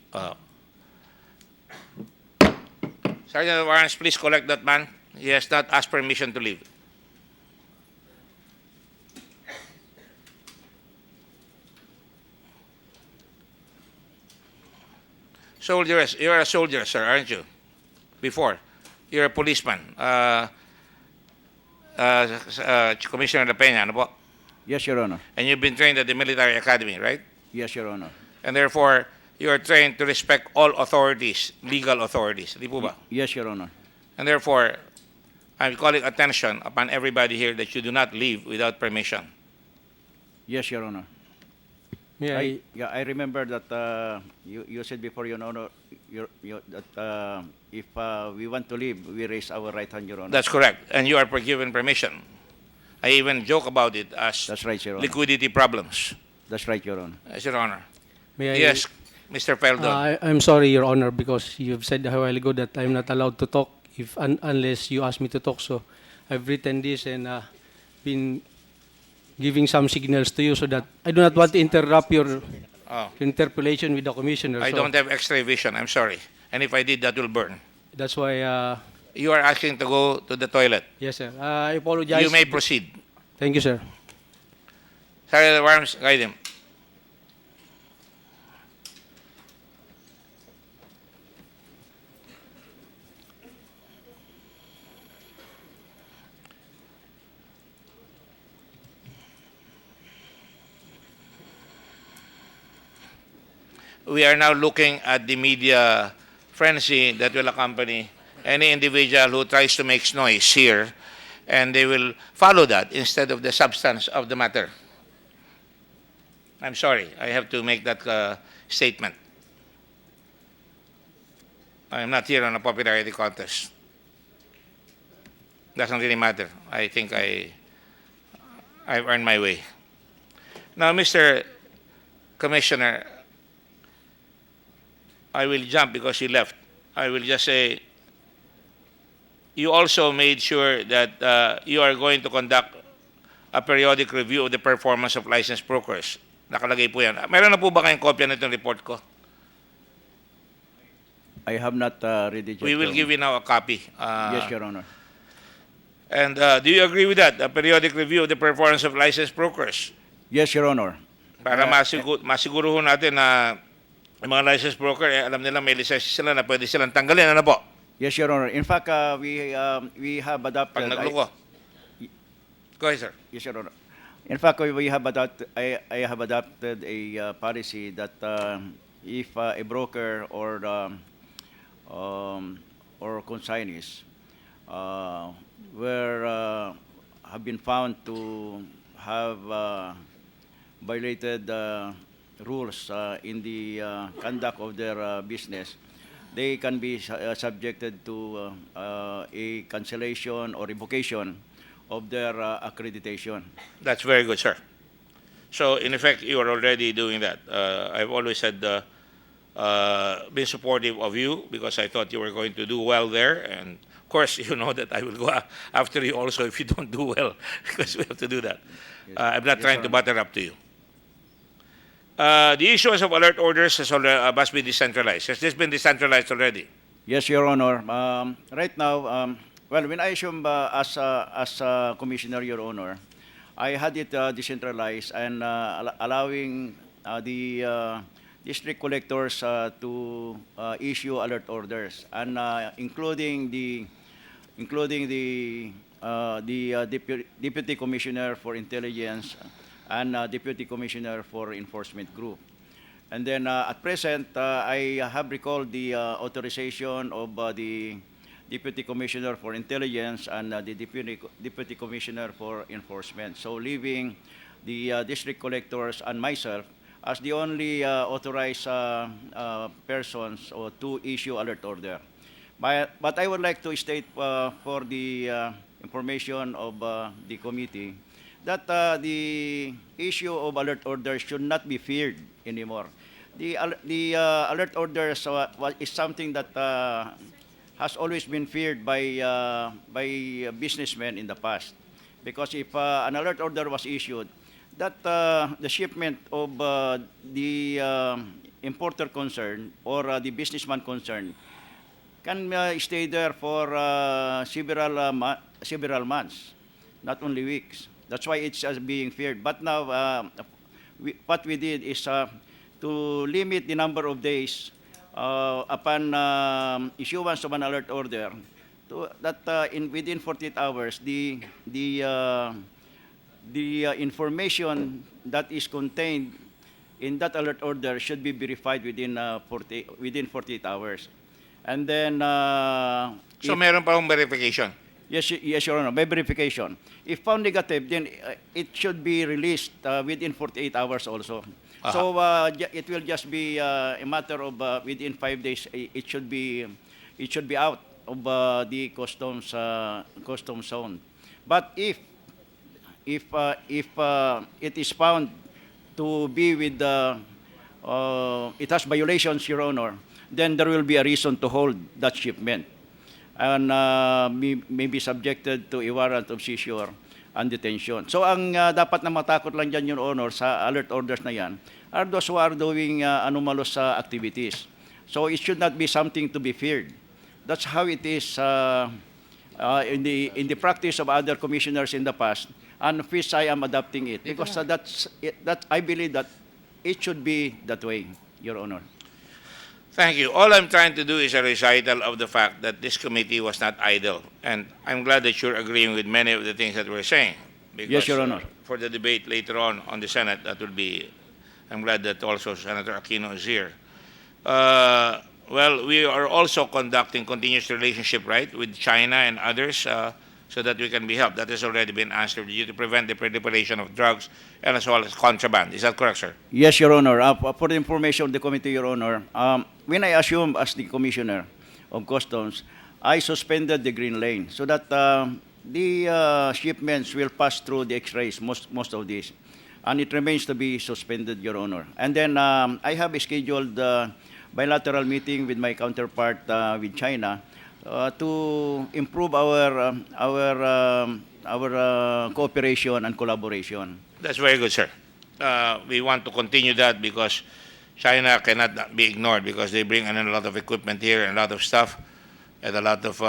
Sergeant Warrants, please collect that man. He has not asked permission to leave. Soldier, you're a soldier, sir, aren't you? Before. You're a policeman. Commissioner La Peña, ano po? Yes, Your Honor. And you've been trained at the military academy, right? Yes, Your Honor. And therefore, you are trained to respect all authorities, legal authorities. Di po ba? Yes, Your Honor. And therefore, I'm calling attention upon everybody here that you do not leave without permission. Yes, Your Honor. I remember that you said before, Your Honor, that if we want to leave, we raise our right hand, Your Honor. That's correct. And you are given permission. I even joke about it as That's right, Your Honor. liquidity problems. That's right, Your Honor. Yes, Your Honor. May I, Yes, Mr. Feldon. I'm sorry, Your Honor, because you've said a while ago that I'm not allowed to talk unless you ask me to talk. So I've written this and been giving some signals to you so that I do not want to interrupt your interpellation with the commissioner. I So don't have X-ray vision. I'm sorry. And if I did, that will burn. that's why, You are asking to go to the toilet. yes, sir. I apologize. You may proceed. Thank you, sir. Sergeant Warrants, guide him. We are now looking at the media frenzy that will accompany any individual who tries to make noise here, and they will follow that instead of the substance of the matter. I'm sorry, I have to make that statement. I am not here on a popularity contest. Doesn't really matter. I think I've earned my way. Now, Mr. Commissioner, I will jump because he left. I will just say, you also made sure that you are going to conduct a periodic review of the performance of licensed brokers. Nakalagay po yan. Meron na po ba kayong kopya nitong report ko? I have not read it yet. We will give you now a copy. Yes, Your Honor. And do you agree with that? A periodic review of the performance of licensed brokers? Yes, Your Honor. Para masiguro ho natin na yung mga licensed broker, alam nila may lisensya sila na pwede silang tanggalin. Ano po? Yes, Your Honor. In fact, we have adopted. Pag nagloko. Go ahead, sir. Yes, Your Honor. In fact, we have adopted. I have adopted a policy that if a broker or consignees have been found to have violated rules in the conduct of their business, they can be subjected to a cancellation or revocation of their accreditation. That's very good, sir. So, in effect, you are already doing that. I've always said, been supportive of you because I thought you were going to do well there. And, of course, you know that I will go after you also if you don't do well because we have to do that. I'm not trying to butter up to you. The issuance of alert orders must be decentralized. Has this been decentralized already? Yes, Your Honor. Right now, when I assume as a commissioner, Your Honor, I had it decentralized and allowing the district collectors to issue alert orders, and including the deputy commissioner for intelligence and Deputy Commissioner for Enforcement Group. And then at present, I have recalled the authorization of the Deputy Commissioner for Intelligence and the Deputy Commissioner for Enforcement. So leaving the district collectors and myself as the only authorized persons or to issue alert order. But I would like to state for the information of the committee that the issue of alert orders should not be feared anymore. The alert orders is something that has always been feared by businessmen in the past. Because if an alert order was issued, that the shipment of the importer concerned or the businessman concerned can stay there for several months, not only weeks. That's why it's being feared. But now, what we did is to limit the number of days upon issuance of an alert order, to that within 48 hours, the information that is contained in that alert order should be verified within 48 hours. And then So meron pa akong verification. yes, Your Honor, by verification. If found negative, then it should be released within 48 hours also. So it will just be a matter of within 5 days. It should be out of the customs zone. But if it is found to be with it has violations, Your Honor, then there will be a reason to hold that shipment and may be subjected to a warrant of seizure and detention. So ang dapat na matakot lang dyan, Your Honor, sa alert orders na yan are those who are doing anomalous activities. So it should not be something to be feared. That's how it is in the practice of other commissioners in the past, and which I am adopting it because that I believe that it should be that way, Your Honor. Thank you. All I'm trying to do is a recital of the fact that this committee was not idle. And I'm glad that you're agreeing with many of the things that we're saying. Because, Yes, Your Honor. For the debate later on the Senate, that will be, I'm glad that also Senator Aquino is here. Well, we are also conducting continuous relationship, right, with China and others so that we can be helped. That has already been answered due to prevent the proliferation of drugs and as well as contraband. Is that correct, sir? Yes, Your Honor. For the information of the committee, Your Honor, when I assumed as the Commissioner of Customs, I suspended the green lane so that the shipments will pass through the X-rays, most of these. And it remains to be suspended, Your Honor. And then I have a scheduled bilateral meeting with my counterpart with China to improve our cooperation and collaboration. That's very good, sir. We want to continue that because China cannot be ignored because they bring in a lot of equipment here and a lot of stuff and a lot of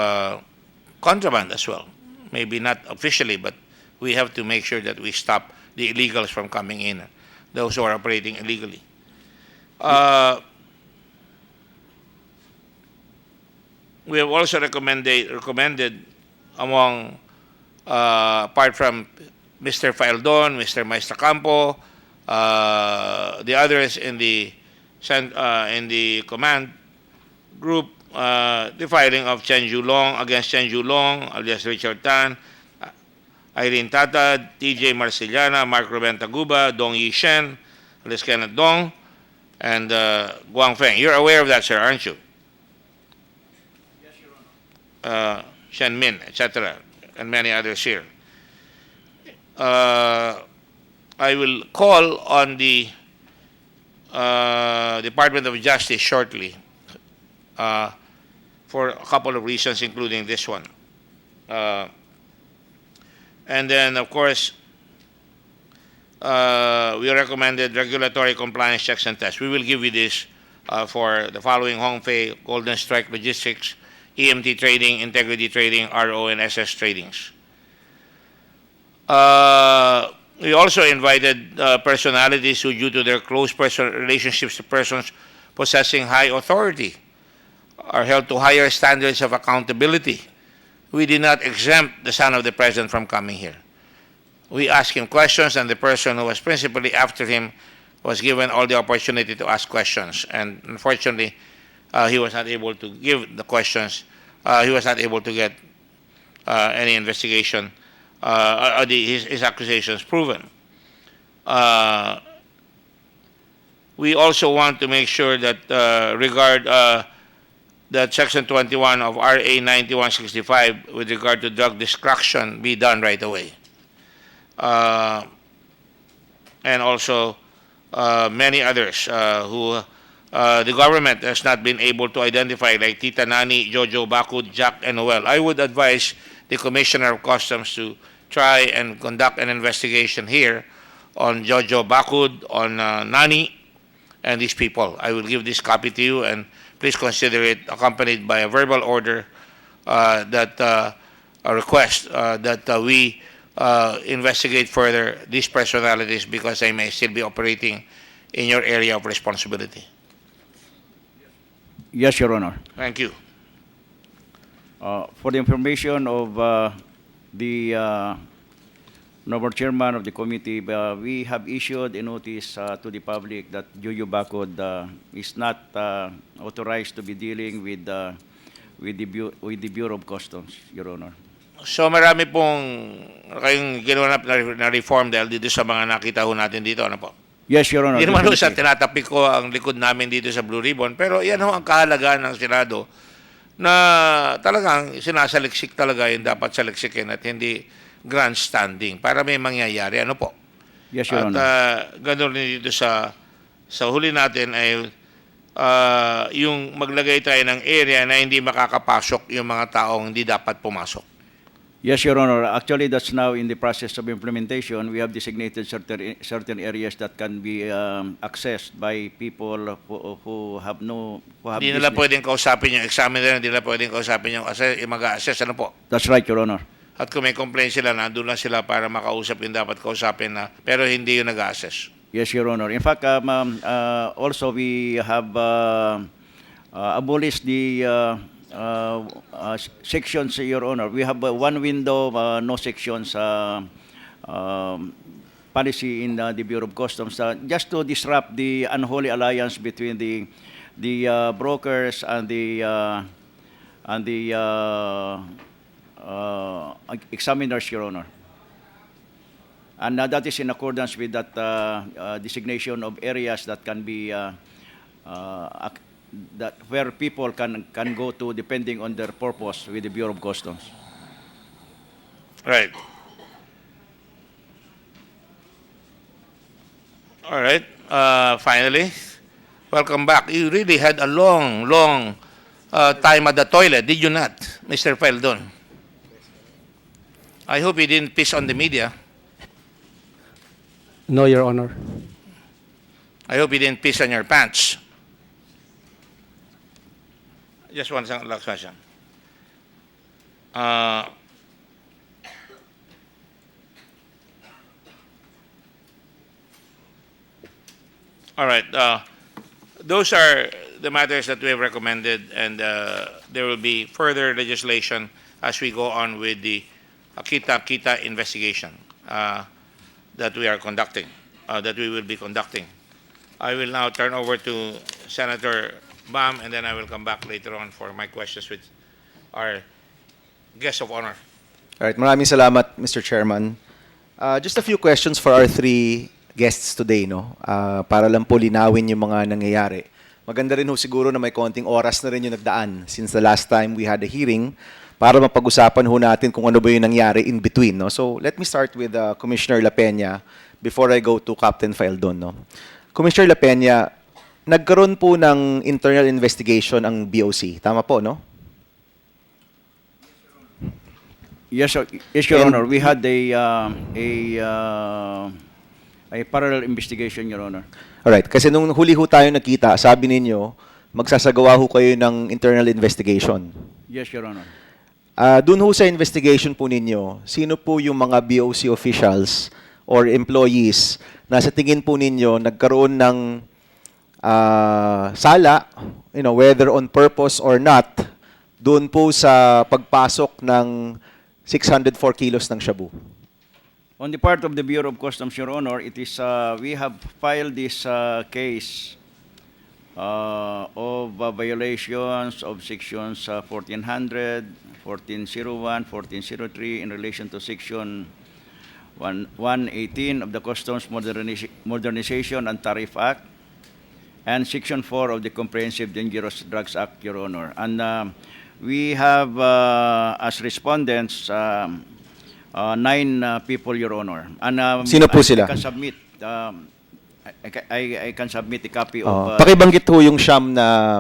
contraband as well. Maybe not officially, but we have to make sure that we stop the illegals from coming in, those who are operating illegally. We have also recommended among, apart from Mr. Faeldon, Mr. Maestracampo, the others in the command group, the filing of Chen Julong against Chen Julong, alias Richard Tan, Irene Tatad, TJ Marceliana, Mark Ruben Taguba, Dong Yi Shen, alias Kenneth Dong, and Guang Feng. You're aware of that, sir, aren't you? Yes, Your Honor. Shen Min, etc., and many others here. I will call on the Department of Justice shortly for a couple of reasons, including this one. And then, of course, we recommended regulatory compliance checks and tests. We will give you this for the following: Hongfei, Golden Strike Logistics, EMT Trading, Integrity Trading, RO, and SS Tradings. We also invited personalities who, due to their close personal relationships to persons possessing high authority, are held to higher standards of accountability. We did not exempt the son of the president from coming here. we asked him questions, and the person who was principally after him was given all the opportunity to ask questions. And unfortunately, he was not able to give the questions. He was not able to get any investigation, his accusations proven. We also want to make sure that that Section 21 of RA 9165 with regard to drug destruction be done right away. And also many others who the government has not been able to identify, like Tita Nani, Jojo Bakud, Jack, and Noel. I would advise the Commissioner of Customs to try and conduct an investigation here on Jojo Bakud, on Nani, and these people. I will give this copy to you, and please consider it accompanied by a verbal order a request that we investigate further these personalities because they may still be operating in your area of responsibility. Yes, Your Honor. Thank you. For the information of the Noble Chairman of the committee, we have issued a notice to the public that Jojo Bakod is not authorized to be dealing with the Bureau of Customs, Your Honor. So marami pong kayong ginawa na reform dahil dito sa mga nakita ho natin dito, ano po? Yes, Your Honor. Hindi naman ho sa tinatapik ko ang likod namin dito sa Blue Ribbon, pero yan ho ang kahalagaan ng Senado na talagang sinasaliksik talaga yung dapat saliksikin at hindi grandstanding para may mangyayari. Ano po? Yes, Your Honor. At ganoon rin dito sa huli natin ay yung maglagay tayo ng area na hindi makakapasok yung mga taong hindi dapat pumasok. Yes, Your Honor. Actually, that's now in the process of implementation. We have designated certain areas that can be accessed by people who have Hindi nila pwedeng kausapin yung examiner, hindi nila pwedeng kausapin yung mag-assess. Ano po? That's right, Your Honor. At kung may complaint sila, nandun lang sila para makausap yung dapat kausapin na, pero hindi yung nag-assess. Yes, Your Honor. In fact, also we have abolished the sections, Your Honor. We have one window, no sections policy in the Bureau of Customs, just to disrupt the unholy alliance between the brokers and the examiners, Your Honor. And that is in accordance with that designation of areas that can be that where people can go to depending on their purpose with the Bureau of Customs. Right. All right. Finally, welcome back. You really had a long time at the toilet, did you not, Mr. Feldon? I hope you didn't piss on the media. No, Your Honor. I hope you didn't piss on your pants. Just one last question. All right. Those are the matters that we have recommended, and there will be further legislation as we go on with the Kita investigation that we are conducting, that we will be conducting. I will now turn over to Senator Bam, and then I will come back later on for my questions with our guest of honor. All right, maraming salamat, Mr. Chairman. Just a few questions for our three guests today, no? Para lang po linawin yung mga nangyayari. Maganda rin ho siguro na may konting oras na rin yung nagdaan since the last time we had a hearing para mapag-usapan ho natin kung ano ba yung nangyari in between, no? So, let me start with Commissioner La Peña before I go to Captain Feldon, no? Commissioner La Peña, nagkaroon po ng internal investigation ang BOC. Tama po, no? Yes, Your Honor. We had a parallel investigation, Your Honor. Alright, kasi nung huli ho tayo nakita, sabi ninyo, magsasagawa ho kayo ng internal investigation. Yes, Your Honor. Doon ho sa investigation po ninyo, sino po yung mga BOC officials or employees na sa tingin po ninyo nagkaroon ng sala, whether on purpose or not, doon po sa pagpasok ng 604 kilos ng shabu? On the part of the Bureau of Customs, Your Honor, it is we have filed this case of violations of sections 1400, 1401, 1403 in relation to section 118 of the Customs Modernization and Tariff Act and section 4 of the Comprehensive Dangerous Drugs Act, Your Honor. And we have as respondents 9 people, Your Honor. And Sino po sila? I can submit I can submit a copy of Pakibanggit ho yung siyam na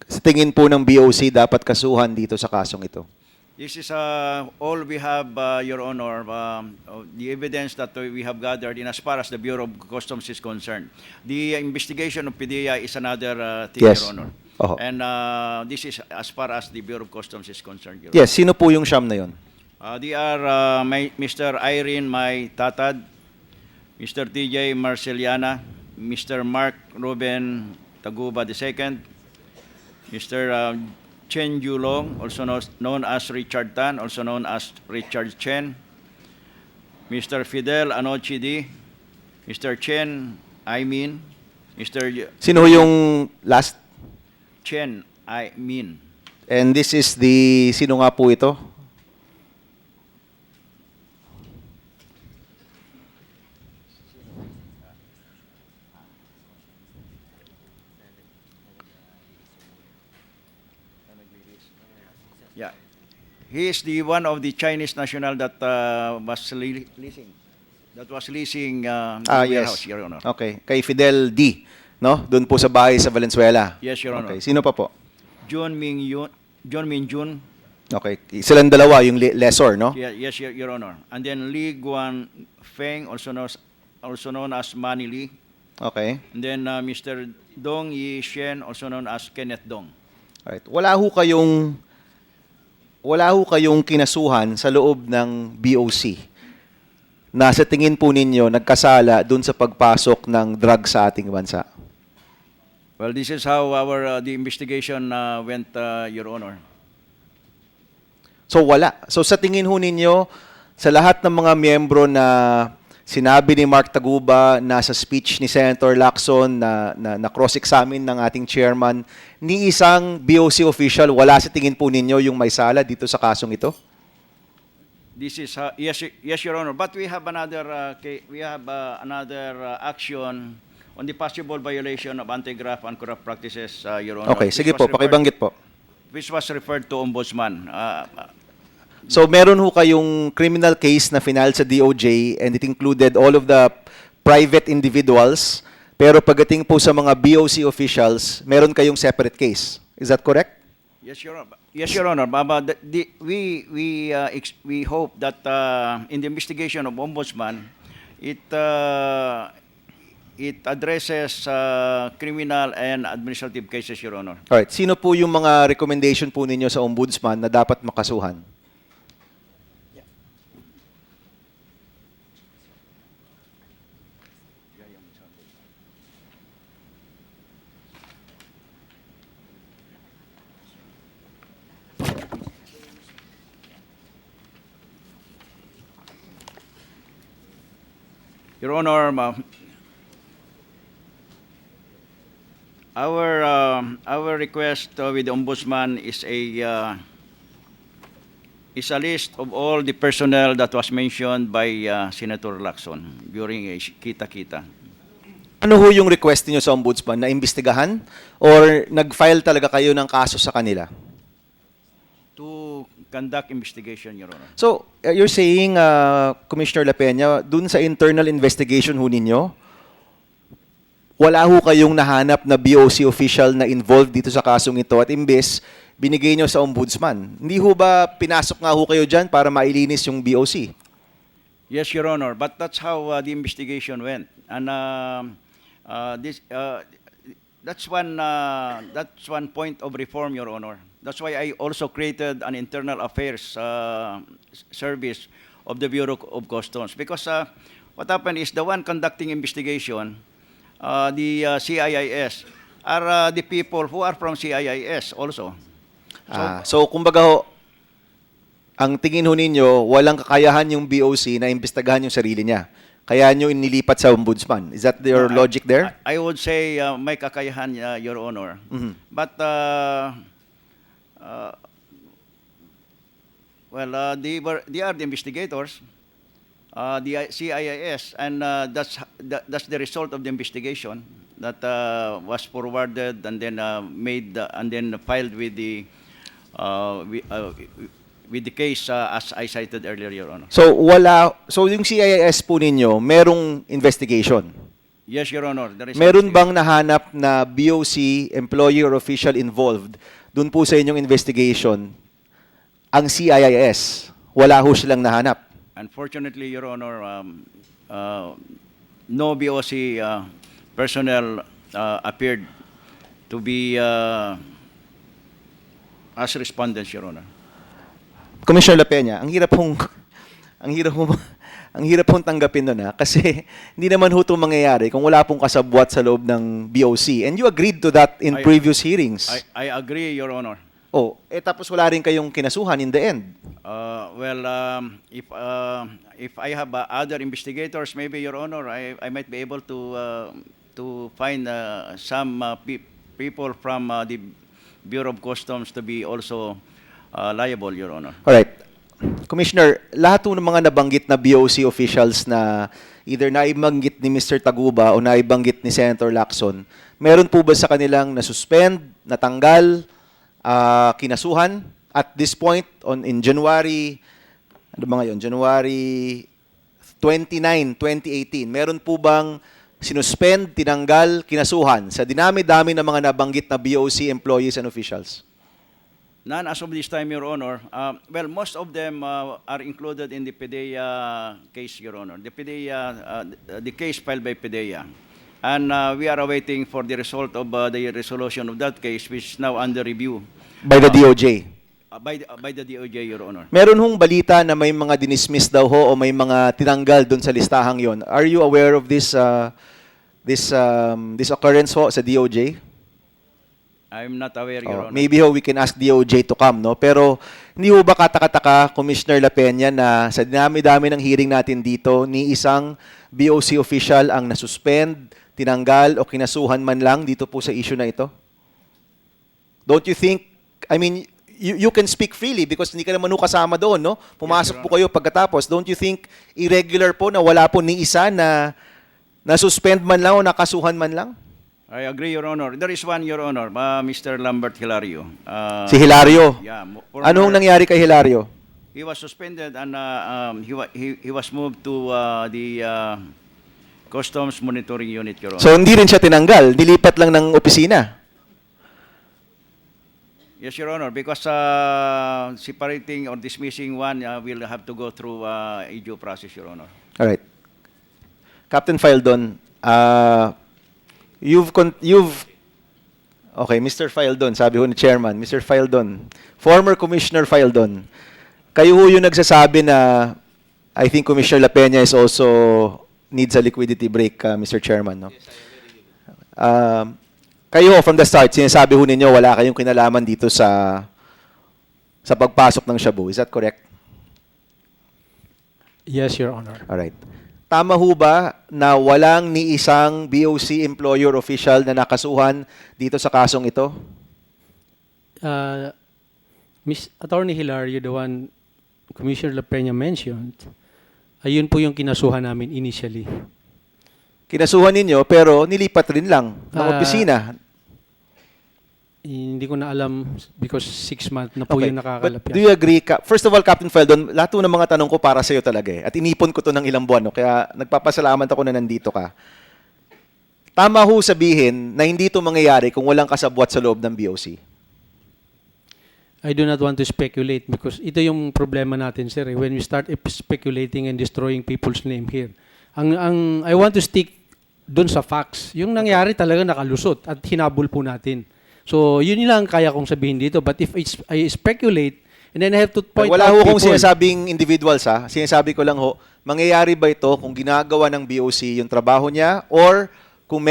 sa tingin po ng BOC dapat kasuhan dito sa kasong ito. This is all we have, Your Honor, the evidence that we have gathered in as far as the Bureau of Customs is concerned. The investigation of PDEA is another thing, Yes. Your Honor. Oho. And this is as far as the Bureau of Customs is concerned, Your Yes, sino po yung siyam na yon? They are Mr. Irene May Tatad, Mr. TJ Marceliana, Mr. Mark Ruben Taguba II, Mr. Chen Yulong, also known as Richard Tan, also known as Richard Chen, Mr. Fidel Anochidi, Mr. Chen Aimin, Mr. Sino ho yung last? Chen Aimin. And this is the, sino nga po ito? Yeah. He is the one of the Chinese national that was leasing. That was leasing the warehouse, Yes. Your Honor. Okay. Kay Fidel D. No? Doon po sa bahay sa Valenzuela. Yes, Your Honor. Okay. Sino pa po? John Min Jun. Okay. Silang dalawa, yung lessor, no? Yeah, yes, Your Honor. And then Li Guan Feng, also known as Manny Lee. Okay. And then Mr. Dong Yi Shen, also known as Kenneth Dong. Alright. Wala ho kayong kinasuhan sa loob ng BOC na sa tingin po ninyo nagkasala dun sa pagpasok ng drug sa ating bansa. Well, this is how the investigation went, Your Honor. So wala. So sa tingin ho ninyo, sa lahat ng mga miyembro na sinabi ni Mark Taguba na sa speech ni Senator Lacson na cross-examine ng ating chairman, ni isang BOC official, wala sa tingin po ninyo yung may sala dito sa kasong ito? This is yes, Your Honor. But we have another action on the possible violation of anti-graft and corrupt practices, Your Honor. Okay, sige po, pakibanggit po. Which was referred to Ombudsman. So meron ho kayong criminal case na final sa DOJ and it included all of the private individuals, pero pagdating po sa mga BOC officials, meron kayong separate case. Is that correct? Yes, Your Honor. Yes, Your Honor. We hope that in the investigation of Ombudsman, it addresses criminal and administrative cases, Your Honor. Alright, sino po yung mga recommendation po ninyo sa Ombudsman na dapat makasuhan? Your Honor, our request with the Ombudsman is a list of all the personnel that was mentioned by Senator Lacson during a kita-kita. Ano ho yung request niyo sa Ombudsman? Na imbestigahan? Or nag-file talaga kayo ng kaso sa kanila? To conduct investigation, Your Honor. So, you're saying, Commissioner La Peña, dun sa internal investigation ho ninyo, wala ho kayong nahanap na BOC official na involved dito sa kasong ito at imbes, binigay nyo sa Ombudsman. Hindi ho ba pinasok nga ho kayo dyan para mailinis yung BOC? Yes, Your Honor, but that's how the investigation went. And that's one point of reform, Your Honor. That's why I also created an internal affairs service of the Bureau of Customs. Because what happened is the one conducting investigation, the CIIS, are the people who are from CIIS also. So kumbaga ho, ang tingin ho ninyo, walang kakayahan yung BOC na imbestigahan yung sarili niya. Kaya nyo inilipat sa ombudsman. Is that your logic there? I would say may kakayahan, Your Honor. But, they are the investigators, the CIIS, and that's the result of the investigation that was forwarded and then made and then filed with the with the case as I cited earlier, Your Honor. So yung CIS po ninyo, merong investigation. Yes, Your Honor. There is Meron bang nahanap na BOC employee or official involved dun po sa inyong investigation ang CIS? Wala ho silang nahanap. Unfortunately, Your Honor, no BOC personnel appeared to be as respondents, Your Honor. Commissioner La Peña, ang hirap pong tanggapin nun, kasi hindi naman ho itong mangyayari kung wala pong kasabwat sa loob ng BOC. And you agreed to that in previous hearings. I agree, Your Honor. Oh, tapos wala rin kayong kinasuhan in the end. If I have other investigators, maybe, Your Honor, I might be able to find some people from the Bureau of Customs to be also liable, Your Honor. Alright. Commissioner, lahat ng mga nabanggit na BOC officials na either naibanggit ni Mr. Taguba o naibanggit ni Senator Lacson, meron po ba sa kanilang na-suspend, natanggal, kinasuhan? At this point, in January, January 29, 2018, meron po bang sinuspend, tinanggal, kinasuhan sa dinami-dami ng mga nabanggit na BOC employees and officials? None as of this time, Your Honor. Well, most of them are included in the PDEA case, Your Honor. The case filed by PDEA. And we are awaiting for the result of the resolution of that case, which is now under review. By the DOJ? By the DOJ, Your Honor. Meron hong balita na may mga dinismiss daw ho o may mga tinanggal doon sa listahang yon. Are you aware of this occurrence ho sa DOJ? I'm not aware, Your Honor. Maybe ho we can ask DOJ to come, no? Pero hindi ho ba katakataka, Commissioner La Peña, na sa dinami-dami ng hearing natin dito, ni isang BOC official ang nasuspend, tinanggal o kinasuhan man lang dito po sa issue na ito? Don't you think, I mean, you can speak freely because hindi ka naman ho kasama doon, no? Pumasok po kayo pagkatapos. Don't you think irregular po na wala po ni isa na nasuspend man lang o nakasuhan man lang? I agree, Your Honor. There is one, Your Honor, Mr. Lambert Hilario. Si Hilario? Yeah. Anong nangyari kay Hilario? He was suspended and he was moved to the Customs Monitoring Unit, Your Honor. So hindi rin siya tinanggal, nilipat lang ng opisina? Yes, Your Honor, because separating or dismissing one will have to go through a due process, Your Honor. All right. Captain Fildon, okay, Mr. Fildon, sabi ho ni Chairman, Mr. Fildon, former Commissioner Fildon, kayo ho yung nagsasabi na I think Commissioner La Peña is also needs a liquidity break, Mr. Chairman, no? Kayo ho, from the start, sinasabi ho ninyo wala kayong kinalaman dito sa pagpasok ng shabu. Is that correct? Yes, Your Honor. All right. Tama ho ba na walang ni isang BOC employer official na nakasuhan dito sa kasong ito? Miss Attorney Hilario, the one Commissioner La Peña mentioned, ayun po yung kinasuhan namin initially. Kinasuhan ninyo pero nilipat rin lang ng opisina. Hindi ko na alam because 6 months na po Okay. yung nakakalapyan. But do you agree? First of all, Captain Feldon, lahat po ng mga tanong ko para sa iyo talaga eh. At inipon ko to ng ilang buwan. No? Kaya nagpapasalamat ako na nandito ka. Tama ho sabihin na hindi ito mangyayari kung walang kasabwat sa loob ng BOC. I do not want to speculate because ito yung problema natin, sir. When we start speculating and destroying people's name here. I want to stick dun sa facts. Yung nangyari talaga nakalusot at hinabol po natin. So, yun lang kaya kong sabihin dito. But if I speculate, and then I have to point Wala out ho kung people. sinasabing individuals ha. Sinasabi ko lang ho, mangyayari ba ito kung ginagawa ng BOC yung trabaho niya or kung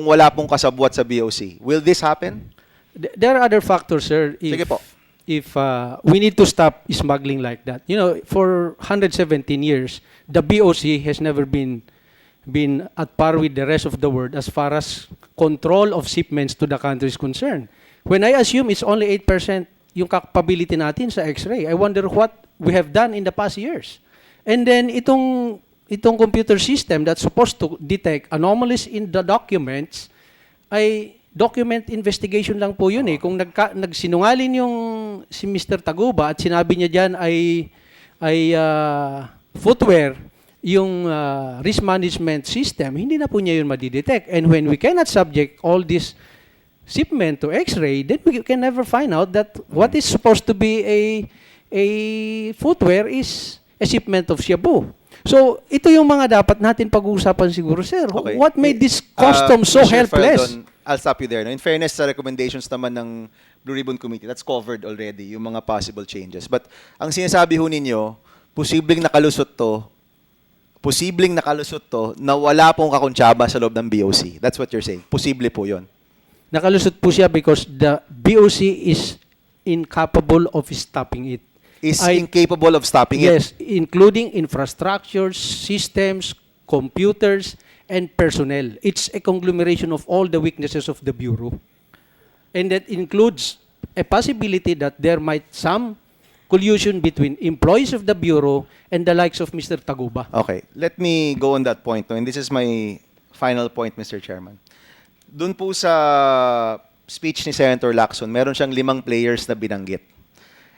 wala pong kasabwat sa BOC? Will this happen? There are other factors, sir. Sige po. we need to stop smuggling like that. You know, for 117 years, the BOC has never been at par with the rest of the world as far as control of shipments to the country is concerned. When I assume it's only 8% yung capability natin sa X-ray, I wonder what we have done in the past years. And then itong computer system that's supposed to detect anomalies in the documents ay document investigation lang po yun eh. Kung nagsinungaling yung si Mr. Taguba at sinabi niya diyan ay footwear yung risk management system, hindi na po niya yun madidetect. And when we cannot subject all this shipment to X-ray, then we can never find out that what is supposed to be a footwear is a shipment of shabu. So, ito yung mga dapat natin pag-uusapan siguro, sir. Okay. What made this custom so Mr. helpless? Feldon, I'll stop you there. No? In fairness sa recommendations naman ng Blue Ribbon Committee, that's covered already, yung mga possible changes. But ang sinasabi ho ninyo, posibleng nakalusot to na wala pong kakuntsaba sa loob ng BOC. That's what you're saying. Posible po yon. Nakalusot po siya because the BOC is incapable of stopping it. Is incapable of stopping it. Yes, including infrastructures, systems, computers, and personnel. It's a conglomeration of all the weaknesses of the Bureau. And that includes a possibility that there might some collusion between employees of the Bureau and the likes of Mr. Taguba. Okay, let me go on that point. No? And this is my final point, Mr. Chairman. Doon po sa speech ni Senator Lacson, meron siyang 5 players na binanggit.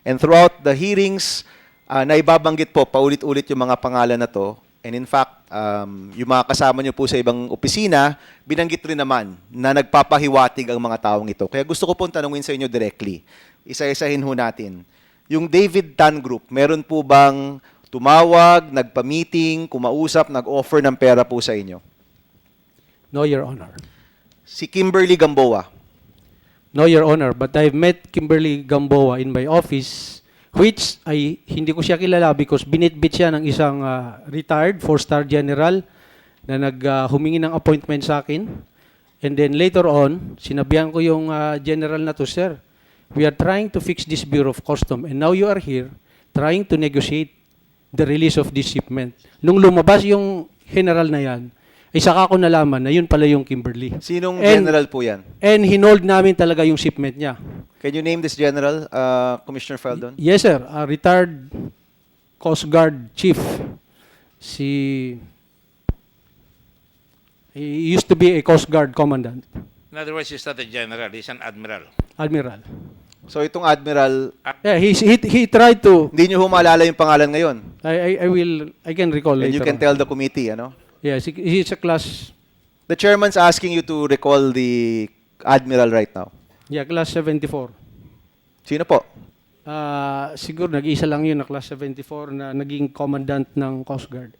And throughout the hearings, naibabanggit po paulit-ulit yung mga pangalan na to. And in fact, yung mga kasama nyo po sa ibang opisina, binanggit rin naman na nagpapahiwatig ang mga taong ito. Kaya gusto ko pong tanungin sa inyo directly. Isa-isahin ho natin. Yung David Tan Group, meron po bang tumawag, nagpa-meeting, kumausap, nag-offer ng pera po sa inyo? No, Your Honor. Si Kimberly Gamboa. No, Your Honor, but I've met Kimberly Gamboa in my office, which ay hindi ko siya kilala because binitbit siya ng isang retired 4-star general na humingi ng appointment sa akin. And then later on, sinabihan ko yung general na to, sir, we are trying to fix this Bureau of Custom and now you are here trying to negotiate the release of this shipment. Nung lumabas yung general na yan, ay saka ko nalaman na yun pala yung Kimberly. Sinong general po yan? And hinold namin talaga yung shipment niya. Can you name this general, Commissioner Feldon? Yes, sir. Retired Coast Guard Chief. He used to be a Coast Guard Commandant. In other words, he's not a general, he's an admiral. Admiral. So itong admiral, Yeah, he tried to. hindi nyo humalala yung pangalan ngayon. I can recall And later you can on. tell the committee, ano? Yes, he's a class, The chairman's asking you to recall the admiral right now. class 74. Sino po? Siguro nag-iisa lang yun na class 74 na naging commandant ng Coast Guard.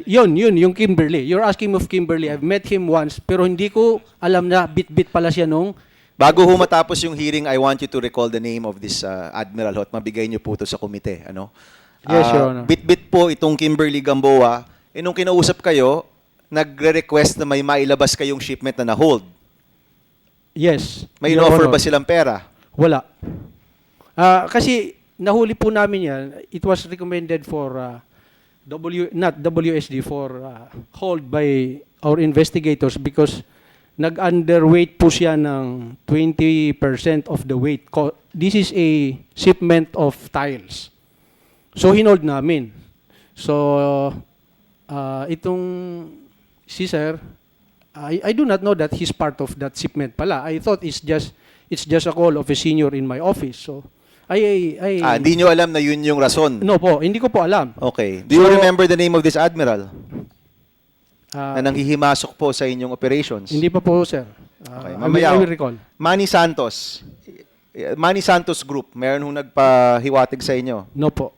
Yun, yung Kimberly. You're asking of Kimberly. I've met him once, pero hindi ko alam na bit-bit pala siya nung. Bago ho matapos yung hearing, I want you to recall the name of this admiral at mabigay niyo po ito sa komite. Ano? Yes, Your Honor. Bit-bit po itong Kimberly Gamboa. Nung kinausap kayo, nagre-request na may mailabas kayong shipment na na-hold. Yes. May Your in-offer Honor. ba silang pera? Wala. Kasi nahuli po namin yan. It was recommended for not WSD, for hold by our investigators because nag-underweight po siya ng 20% of the weight. This is a shipment of tiles. So, hinold namin. So, itong si sir, I do not know that he's part of that shipment pala. I thought it's just a call of a senior in my office. So, Hindi nyo alam na yun yung rason? No po, hindi ko po alam. Okay. Do you remember the name of this admiral Ah, na nanghihimasok po sa inyong operations? Hindi pa po, sir. Okay, I mamaya. will recall. Manny Santos. Manny Santos Group, meron hong nagpahiwatig sa inyo. No po.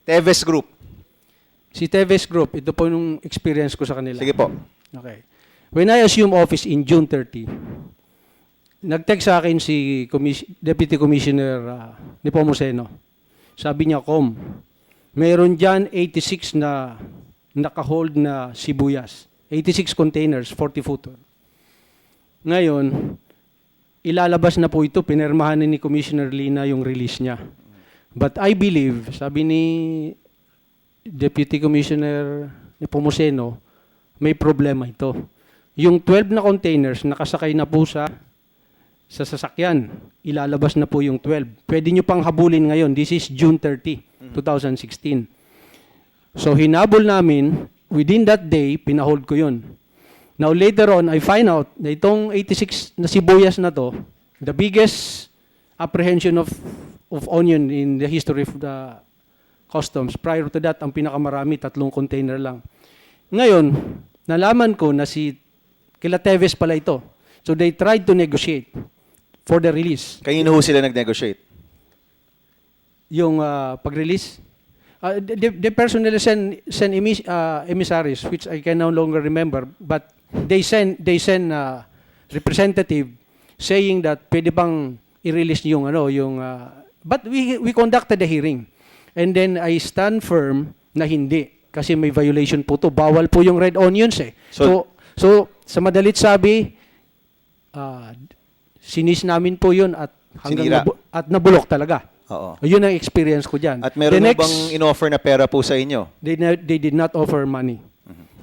Teves Group. Si Teves Group, ito po yung experience ko sa kanila. Sige po. Okay. When I assumed office in June 30, nag-text sa akin si Deputy Commissioner Nepomuceno. Sabi niya, meron dyan 86 na naka-hold na sibuyas. 86 containers, 40-footer. Ngayon, ilalabas na po ito, pinirmahan ni Commissioner Lina yung release niya. But I believe, sabi ni Deputy Commissioner Nepomuceno, may problema ito. Yung 12 na containers, nakasakay na po sa sasakyan. Ilalabas na po yung 12. Pwede nyo pang habulin ngayon. This is June 30, 2016. So hinabol namin, within that day, pinahold ko yun. Now later on, I find out na itong 86 na sibuyas na to, the biggest apprehension of onion in the history of the customs. Prior to that, ang pinakamarami, 3 container lang. Ngayon, nalaman ko na si kila Teves pala ito. So they tried to negotiate for the release. Kanino ho sila nag-negotiate? Yung pag-release, they personally send emissaries, which I can no longer remember, but they send representative saying that pwede bang i-release yung but we conducted the hearing. And then I stand firm na hindi kasi may violation po to. Bawal po yung red onions eh. So sa madalit sabi, sinis namin po yun at hanggang at nabulok talaga. Oo. Yun ang experience ko dyan. At meron bang in-offer na pera po sa inyo? They did not offer money.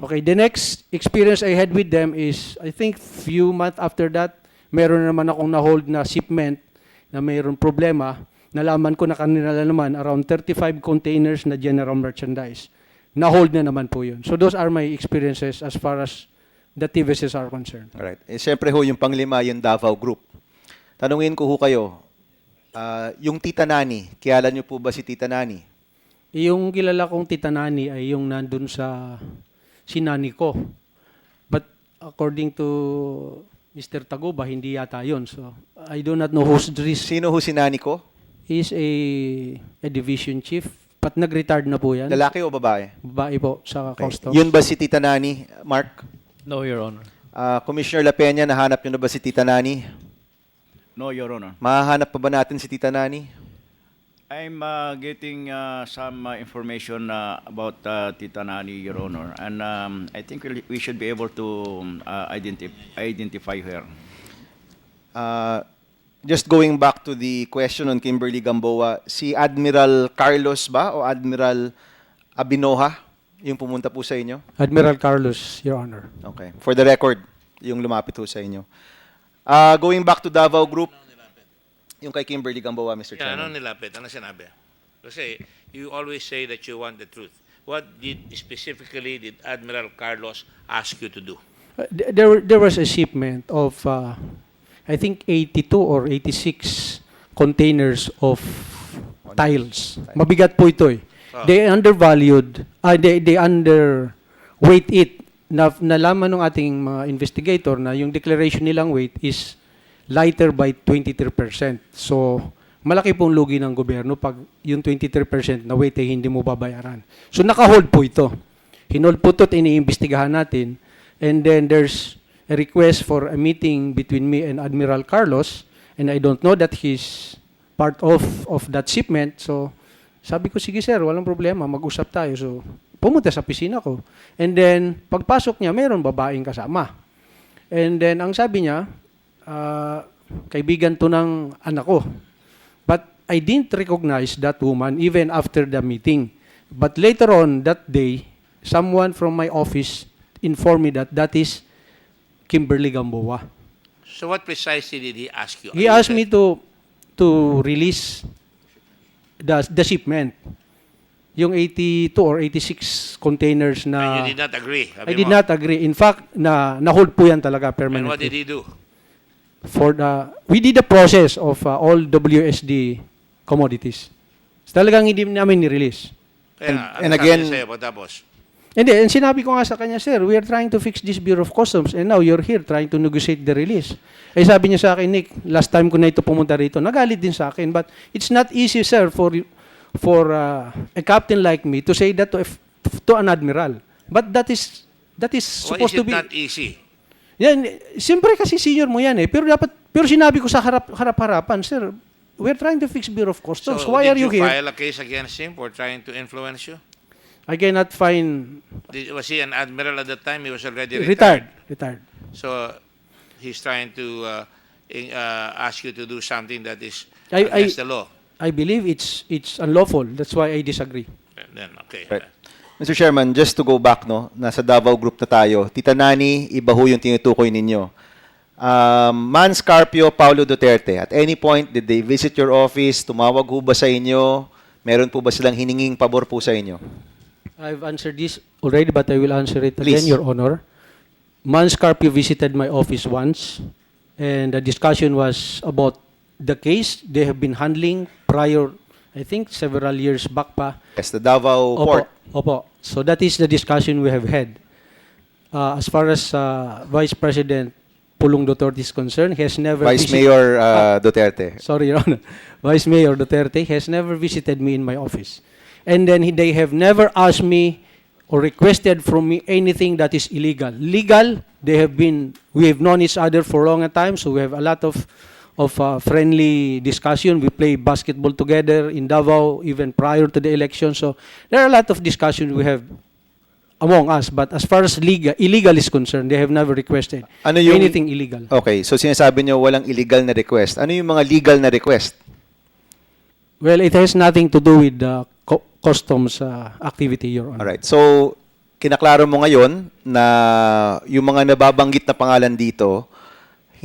Okay, the next experience I had with them is, I think few months after that, meron naman akong na-hold na shipment na mayroon problema. Nalaman ko na kanila naman around 35 containers na general merchandise. Na-hold na naman po yun. So those are my experiences as far as the TVSs are concerned. Alright. Siyempre ho, yung panglima, yung Davao Group. Tanungin ko ho kayo, yung Tita Nani, kilala niyo po ba si Tita Nani? Yung kilala kong Tita Nani ay yung nandun sa sinani ko. But according to Mr. Taguba, hindi yata yun. So I do not know who's this. Sino ho si Nani ko? He's a division chief. But nag-retired na po yan. Lalaki o babae? Babae po sa customs. Yun ba si Tita Nani, Mark? No, Your Honor. Commissioner La Peña, nahanap niyo na ba si Tita Nani? No, Your Honor. Mahahanap pa ba natin si Tita Nani? I'm getting some information about Tita Nani, Your Honor, and I think we should be able to identify her. Just going back to the question on Kimberly Gamboa, si Admiral Carlos ba o Admiral Abinoha yung pumunta po sa inyo? Admiral Carlos, Your Honor. Okay. For the record, yung lumapit po sa inyo. Going back to Davao Group, yung kay Kimberly Gamboa, Mr. Ano Chairman. nilapit? Ano sinabi? Kasi you always say that you want the truth. What specifically did Admiral Carlos ask you to do? There was a shipment of, I think, 82 or 86 containers of tiles. Mabigat po ito eh. They undervalued, they underweight it. Nalaman ng ating mga investigator na yung declaration nilang weight is lighter by 23%. So, malaki pong lugi ng gobyerno pag yung 23% na weight ay hindi mo babayaran. So, naka-hold po ito. Hinold po ito at iniimbestigahan natin. And then there's a request for a meeting between me and Admiral Carlos, and I don't know that he's part of that shipment. So, sabi ko, sige sir, walang problema, mag-usap tayo. So, pumunta sa pisina ko. And then, pagpasok niya, mayroon babaeng kasama. And then, ang sabi niya, kaibigan to ng anak ko. But I didn't recognize that woman even after the meeting. But later on that day, someone from my office informed me that that is Kimberly Gamboa. So what precisely did he ask you? He asked me to release the shipment. Yung 82 or 86 containers na... And you did not agree? I did not agree. In fact, na-hold po yan talaga permanently. And what did he do? We did the process of all WSD commodities. Talagang hindi namin ni-release. And again, And sinabi ko nga sa kanya, sir, we are trying to fix this Bureau of Customs and now you're here trying to negotiate the release. Eh sabi niya sa akin, Nick, last time ko na ito pumunta rito, nagalit din sa akin. But it's not easy, sir, for a captain like me to say that to an admiral. But that is supposed to be... Why is it not easy? Yan, siyempre kasi senior mo yan eh. Pero sinabi ko sa harap-harapan, sir, we're trying to fix Bureau of Customs. So Why are you did here? you file a case against him for trying to influence you? I cannot find... Was he an admiral at that time? He was already Retired. So he's trying to ask you to do something that is I- against the law. I believe it's unlawful. That's why I disagree. Then, okay. Right. Mr. Chairman, just to go back, no, nasa Davao Group na tayo. Tita Nani, iba ho yung tinutukoy ninyo. Man Scarpio, Paulo Duterte, at any point, did they visit your office? Tumawag ho ba sa inyo? Meron po ba silang hininging pabor po sa inyo? I've answered this already, but I will answer it again, Please. Your Honor. Man Scarpio visited my office once, and the discussion was about the case they have been handling prior, I think, several years back pa. Yes, the Davao Port. Opo. So that is the discussion we have had. As far as Vice President Pulong Duterte is concerned, he has never Vice Mayor Duterte. Sorry, Your Honor. Vice Mayor Duterte has never visited me in my office. And then they have never asked me or requested from me anything that is illegal. Legal, we have known each other for a long time, so we have a lot of friendly discussion. We play basketball together in Davao even prior to the election. So there are a lot of discussions we have among us. But as far as illegal is concerned, they have never requested Ano yung- anything illegal. Okay, so sinasabi nyo walang illegal na request. Ano yung mga legal na request? Well, it has nothing to do with the customs activity, Your Honor. Alright, so kinaklaro mo ngayon na yung mga nababanggit na pangalan dito,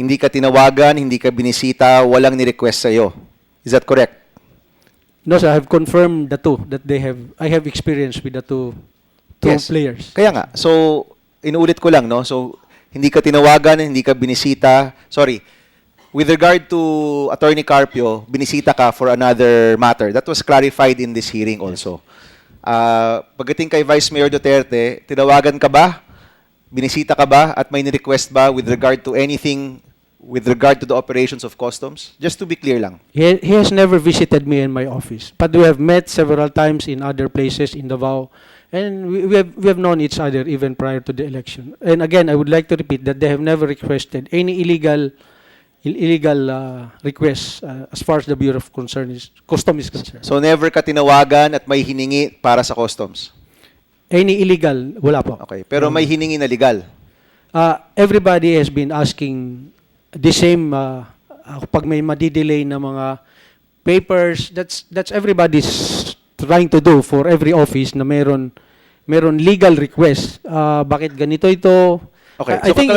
hindi ka tinawagan, hindi ka binisita, walang ni-request sa'yo. Is that correct? No, sir, I have confirmed the two that I have experience with the two Yes. players. Kaya nga, so inuulit ko lang, no? So hindi ka tinawagan, hindi ka binisita. Sorry. With regard to Attorney Carpio, binisita ka for another matter. That was clarified in this hearing also. Pagdating kay Vice Mayor Duterte, tinawagan ka ba? Binisita ka ba? At may ni-request ba with regard to anything with regard to the operations of customs? Just to be clear lang. He has never visited me in my office, but we have met several times in other places in Davao, and we have known each other even prior to the election. And again, I would like to repeat that they have never requested any illegal requests as far as the Bureau of Customs is concerned. So never ka tinawagan at may hiningi para sa customs? Any illegal, wala po. Okay. Pero may hiningi na legal? Everybody has been asking the same, pag may madidelay na mga papers, that's everybody's trying to do for every office na meron legal request. Bakit ganito ito? Okay, I so think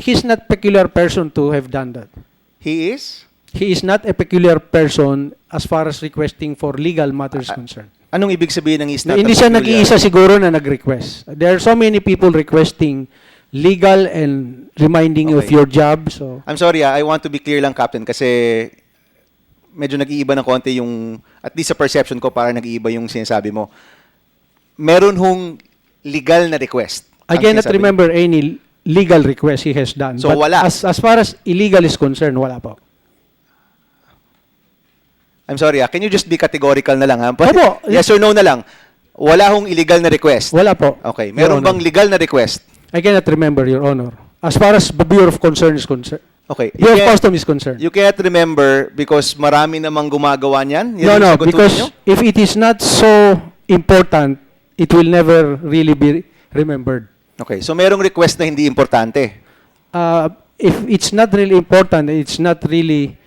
he's not peculiar person to have done that. He is? He is not a peculiar person as far as requesting for legal matters concerned. Anong ibig sabihin ng is not Hindi a siya peculiar? nag-iisa siguro na nag-request. There are so many people requesting legal and reminding you of Okay. your job. So I'm sorry, I want to be clear lang, Captain, kasi medyo nag-iiba ng konti yung, at least sa perception ko, parang nag-iiba yung sinasabi mo. Meron hong legal na request. I ang cannot sinasabi. remember any legal request he has done. So, But wala. As far as illegal is concerned, wala po. I'm sorry, can you just be categorical na lang, ha? Opo. Yes or no na lang. Wala hong illegal na request. Wala po. Okay. Your Meron Honor. bang legal na request? I cannot remember, Your Honor. As far as the Bureau of Concern is concerned. Okay. Bureau of Custom is concerned. You can't remember because marami namang gumagawa niyan? Yan No, yung no, sagot because ninyo? if it is not so important, it will never really be remembered. Okay. So merong request na hindi importante. If it's not really important, it's not really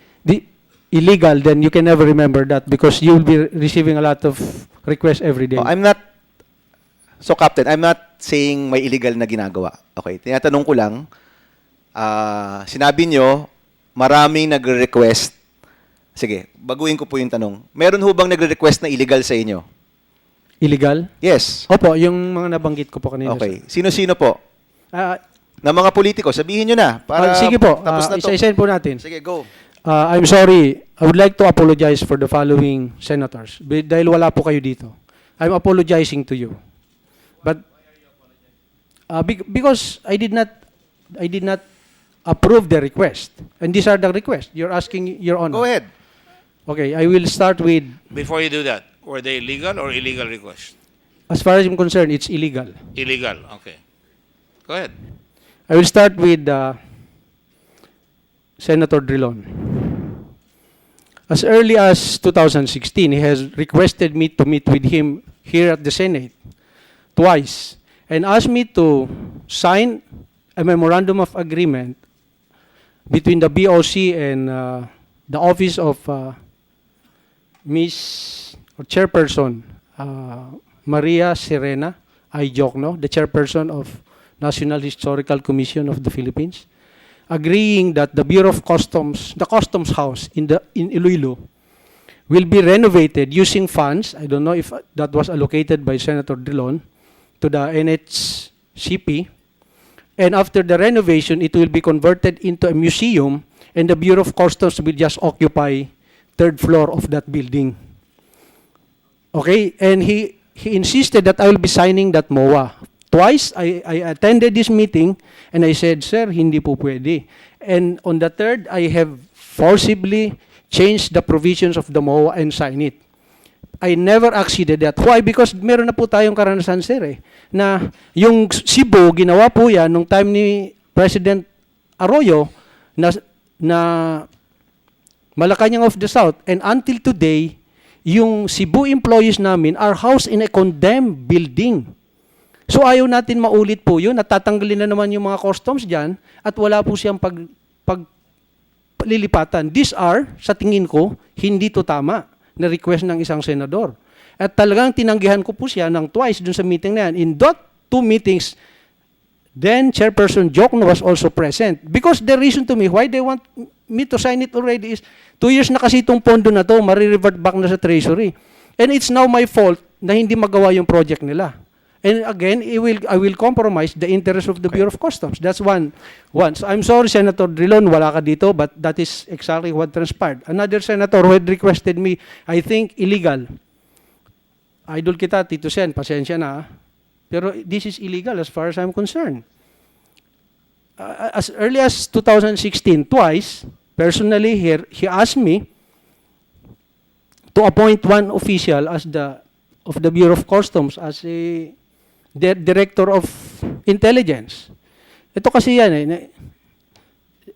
illegal, then you can never remember that because you will be receiving a lot of requests every day. Oh, Captain, I'm not saying may illegal na ginagawa. Okay, tinatanong ko lang, sinabi nyo, maraming nagre-request. Sige, baguhin ko po yung tanong. Meron ho bang nagre-request na illegal sa inyo? Illegal? Yes. Opo, yung mga nabanggit ko po kanina. Okay. Sino-sino po? Sir. Na mga politiko, sabihin nyo na. Para Sige po, tapos na to. isa-isahin po natin. Sige, go. I'm sorry. I would like to apologize for the following senators. Dahil wala po kayo dito. I'm apologizing to you. But because I did not approve the request. And these are the requests. You're asking, Your Honor. Go ahead. Okay, I will start with, Before you do that, were they legal or illegal requests? as far as I'm concerned, it's illegal. Illegal, okay. Go ahead. I will start with Senator Drilon. As early as 2016, he has requested me to meet with him here at the Senate twice and asked me to sign a memorandum of agreement between the BOC and the office of Miss or Chairperson Maria Serena I. Jokno, the Chairperson of National Historical Commission of the Philippines, agreeing that the Bureau of Customs, the Customs House in Iloilo, will be renovated using funds. I don't know if that was allocated by Senator Drilon to the NHCP. And after the renovation, it will be converted into a museum, and the Bureau of Customs will just occupy third floor of that building. Okay, and he insisted that I will be signing that MOA. Twice, I attended this meeting, and I said, sir, hindi po pwede. And on the third, I have forcibly changed the provisions of the MOA and sign it. I never acceded that. Why? Because meron na po tayong karanasan, sir, na yung Cebu, ginawa po yan nung time ni President Arroyo na Malacanang of the South. And until today, yung Cebu employees namin are housed in a condemned building. So ayaw natin maulit po yun. Natatanggalin na naman yung mga customs dyan at wala po siyang paglilipatan. These are, sa tingin ko, hindi to tama na request ng isang senador. At talagang tinanggihan ko po siya ng twice dun sa meeting na yan. In that two meetings, then Chairperson Jokno was also present. Because the reason to me why they want me to sign it already is 2 years na kasi itong pondo na to, marirevert back na sa Treasury. And it's now my fault na hindi magawa yung project nila. And again, I will compromise the interest of the Bureau of Customs. That's one. So I'm sorry, Senator Drilon, wala ka dito, but that is exactly what transpired. Another senator who had requested me, I think, illegal. Idol kita, Tito Sen, pasensya na. Pero this is illegal as far as I'm concerned. As early as 2016, twice, personally, he asked me to appoint one official as of the Bureau of Customs as a Director of Intelligence. Ito kasi yan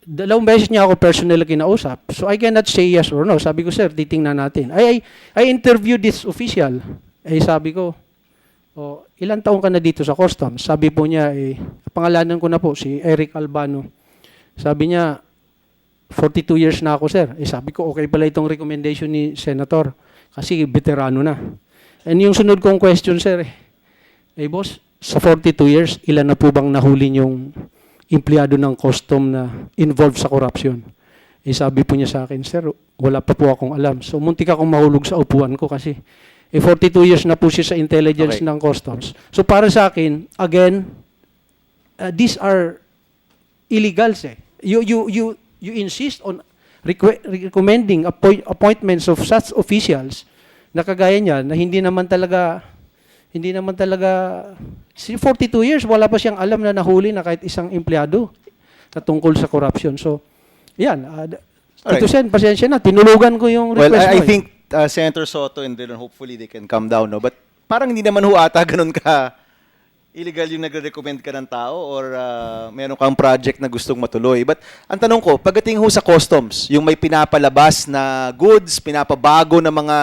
dalawang beses niya ako personally kinausap. So I cannot say yes or no. Sabi ko, sir, titingnan natin. I interviewed this official. Sabi ko, ilang taon ka na dito sa Customs? Sabi po niya, pangalanan ko na po, si Eric Albano. Sabi niya, 42 years na ako, sir. Sabi ko, okay pala itong recommendation ni Senator. Kasi veterano na. And yung sunod kong question, sir, boss, sa 42 years, ilan na po bang nahuli yung empleyado ng custom na involved sa corruption? Sabi po niya sa akin, sir, wala pa po akong alam. So, muntik akong mahulog sa upuan ko kasi 42 years na po siya sa intelligence ng customs. So, para sa akin, again, these are illegals. You insist on recommending appointments of such officials na kagaya niya na hindi naman talaga 42 years, wala pa siyang alam na nahuli na kahit isang empleyado na tungkol sa corruption. So, yan. Tito Sen, pasensya na. Tinulugan ko yung request mo. Well, I think Senator Soto and Dillon, hopefully they can come down, no? But parang hindi naman ho ata ganun ka illegal yung nagre-recommend ka ng tao or meron kang project na gustong matuloy. But ang tanong ko, pagdating ho sa customs, yung may pinapalabas na goods, pinapabago na mga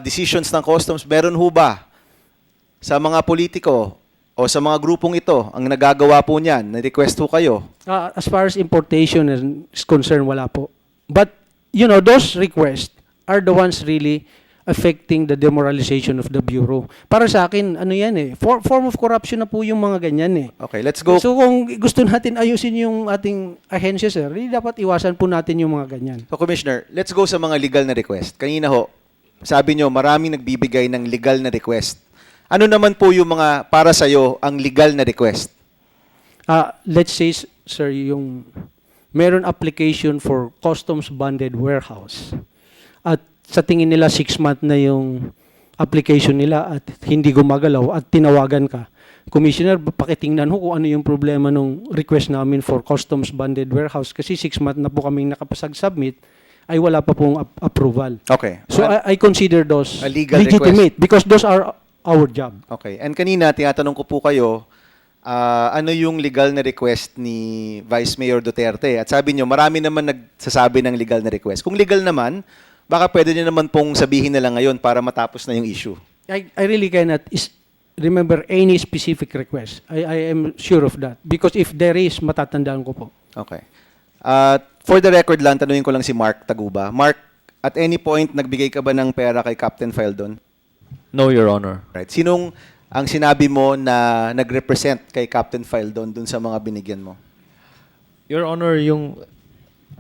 decisions ng customs, meron ho ba sa mga politiko o sa mga grupong ito ang nagagawa po niyan? Na-request ho kayo? As far as importation is concerned, wala po. But, those requests are the ones really affecting the demoralization of the Bureau. Para sa akin, form of corruption na po yung mga ganyan . Okay, let's go. So kung gusto natin ayusin yung ating ahensya, sir, really dapat iwasan po natin yung mga ganyan. So, Commissioner, let's go sa mga legal na request. Kanina ho, sabi nyo, maraming nagbibigay ng legal na request. Ano naman po yung mga para sa'yo ang legal na request? Let's say, sir, yung meron application for customs bonded warehouse. At sa tingin nila 6 months na yung application nila at hindi gumagalaw at tinawagan ka. Commissioner, pakitingnan ho kung ano yung problema nung request namin for customs bonded warehouse kasi 6 months na po kaming nakapasag-submit ay wala pa pong approval. Okay. So I consider those a legal legitimate because those are our job. Okay. And kanina, tinatanong ko po kayo, ano yung legal na request ni Vice Mayor Duterte? At sabi nyo, marami naman nagsasabi ng legal na request. Kung legal naman, baka pwede nyo naman pong sabihin na lang ngayon para matapos na yung issue. I really cannot remember any specific request. I am sure of that. Because if there is, matatandaan ko po. Okay. For the record lang, tanungin ko lang si Mark Taguba. Mark, at any point, nagbigay ka ba ng pera kay Captain Faldon? No, Your Honor. Right. Sinong ang sinabi mo na nag-represent kay Captain Faldon dun sa mga binigyan mo? Your Honor,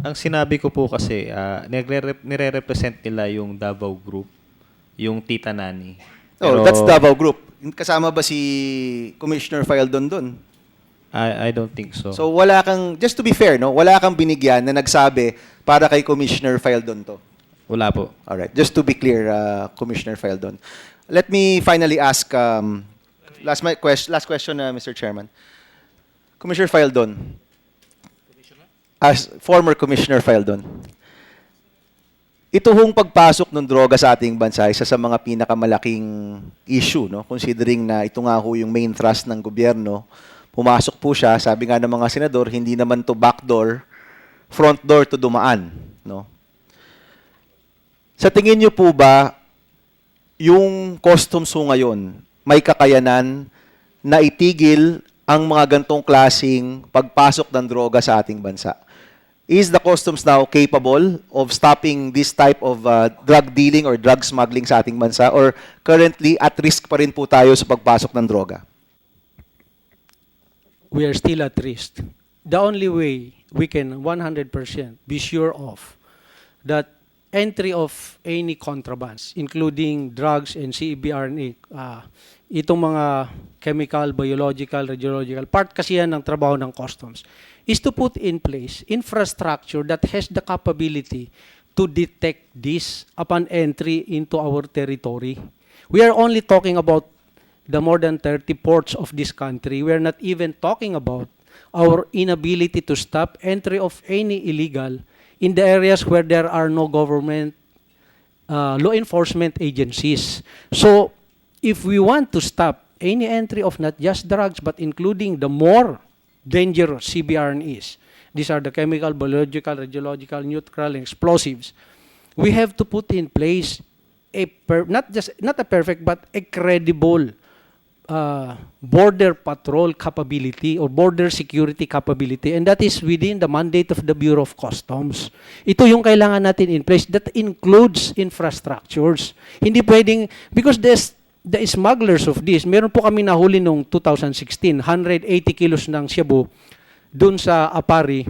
ang sinabi ko po kasi, nire-represent nila yung Davao Group, yung Tita Nani. Oh, that's Davao Group. Kasama ba si Commissioner Faldon dun? I don't think so. So wala kang, just to be fair, no, wala kang binigyan na nagsabi para kay Commissioner Faldon to. Wala po. All right. Just to be clear, Commissioner Faldon. Let me finally ask, last question, Mr. Chairman. Commissioner Faldon, as former Commissioner Faldon, ito hong pagpasok ng droga sa ating bansa, isa sa mga pinakamalaking issue, no? Considering na ito nga ho yung main thrust ng gobyerno, pumasok po siya, sabi nga ng mga senador, hindi naman to backdoor, front door to dumaan, no? Sa tingin niyo po ba, yung customs ho ngayon, may kakayanan na itigil ang mga gantong klasing pagpasok ng droga sa ating bansa? Is the customs now capable of stopping this type of drug dealing or drug smuggling sa ating bansa? Or currently, at risk pa rin po tayo sa pagpasok ng droga? We are still at risk. The only way we can 100% be sure of that entry of any contrabands, including drugs and CBRNA, itong mga chemical, biological, radiological, part kasi yan ng trabaho ng customs, is to put in place infrastructure that has the capability to detect this upon entry into our territory. We are only talking about the more than 30 ports of this country. We are not even talking about our inability to stop entry of any illegal in the areas where there are no government law enforcement agencies. So, if we want to stop any entry of not just drugs but including the more dangerous CBRNEs, these are the chemical, biological, radiological, neutral, and explosives, we have to put in place not a perfect but a credible border patrol capability or border security capability, and that is within the mandate of the Bureau of Customs. Ito yung kailangan natin in place. That includes infrastructures. Hindi pwedeng, because the smugglers of this, meron po kami nahuli noong 2016, 180 kilos ng shabu dun sa Apari,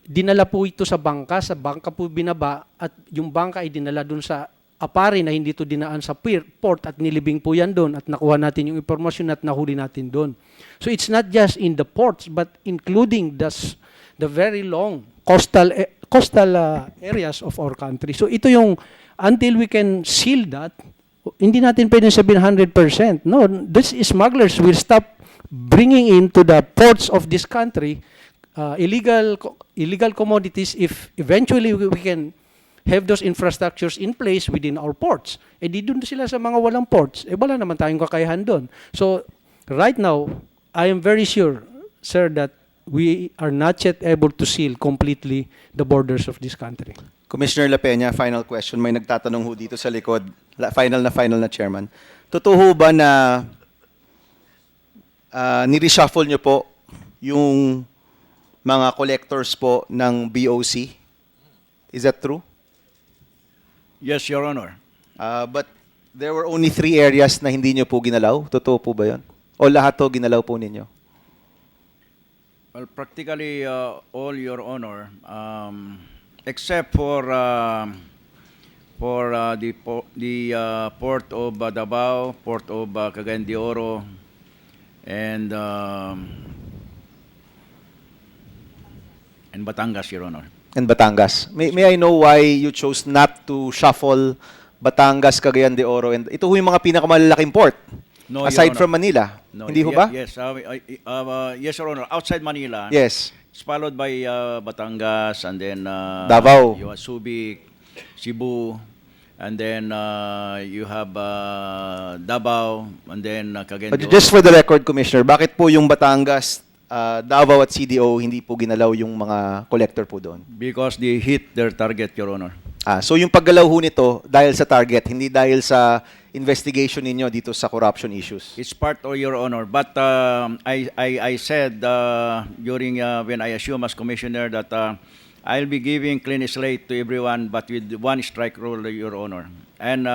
dinala po ito sa bangka po binaba, at yung bangka ay dinala dun sa Apari na hindi to dinaan sa port, at nilibing po yan doon, at nakuha natin yung impormasyon at nahuli natin doon. So it's not just in the ports but including the very long coastal areas of our country. So ito yung, until we can seal that, hindi natin pwedeng sabihin 100%. No, these smugglers will stop bringing into the ports of this country illegal commodities if eventually we can have those infrastructures in place within our ports. Di doon sila sa mga walang ports. Wala naman tayong kakayahan doon. So, right now, I am very sure, sir, that we are not yet able to seal completely the borders of this country. Commissioner La Peña, final question. May nagtatanong ho dito sa likod. Final na chairman. Totoo ba na ni-reshuffle nyo po yung mga collectors po ng BOC? Is that true? Yes, Your Honor. But there were only 3 areas na hindi nyo po ginalaw. Totoo po ba yun? O lahat to ginalaw po ninyo? Well, practically all, Your Honor, except for the port of Davao, port of Cagayan de Oro, and Batangas, Your Honor. And Batangas. May I know why you chose not to shuffle Batangas, Cagayan de Oro? And ito ho yung mga pinakamalalaking port. No, aside Your Honor. from Manila. No, Hindi ho ba? Yes, yes, Your Honor. Outside Manila, Yes. it's followed by Batangas, and then Davao. you have Subic, Cebu, and then you have Davao, and then Cagayan de But Oro. just for the record, Commissioner, bakit po yung Batangas, Davao at CDO hindi po ginalaw yung mga collector po doon? Because they hit their target, Your Honor. So yung paggalaw ho nito dahil sa target, hindi dahil sa investigation ninyo dito sa corruption issues? It's part of Your Honor. But I said during when I assumed as commissioner that I'll be giving clean slate to everyone, but with one strike rule, Your Honor. And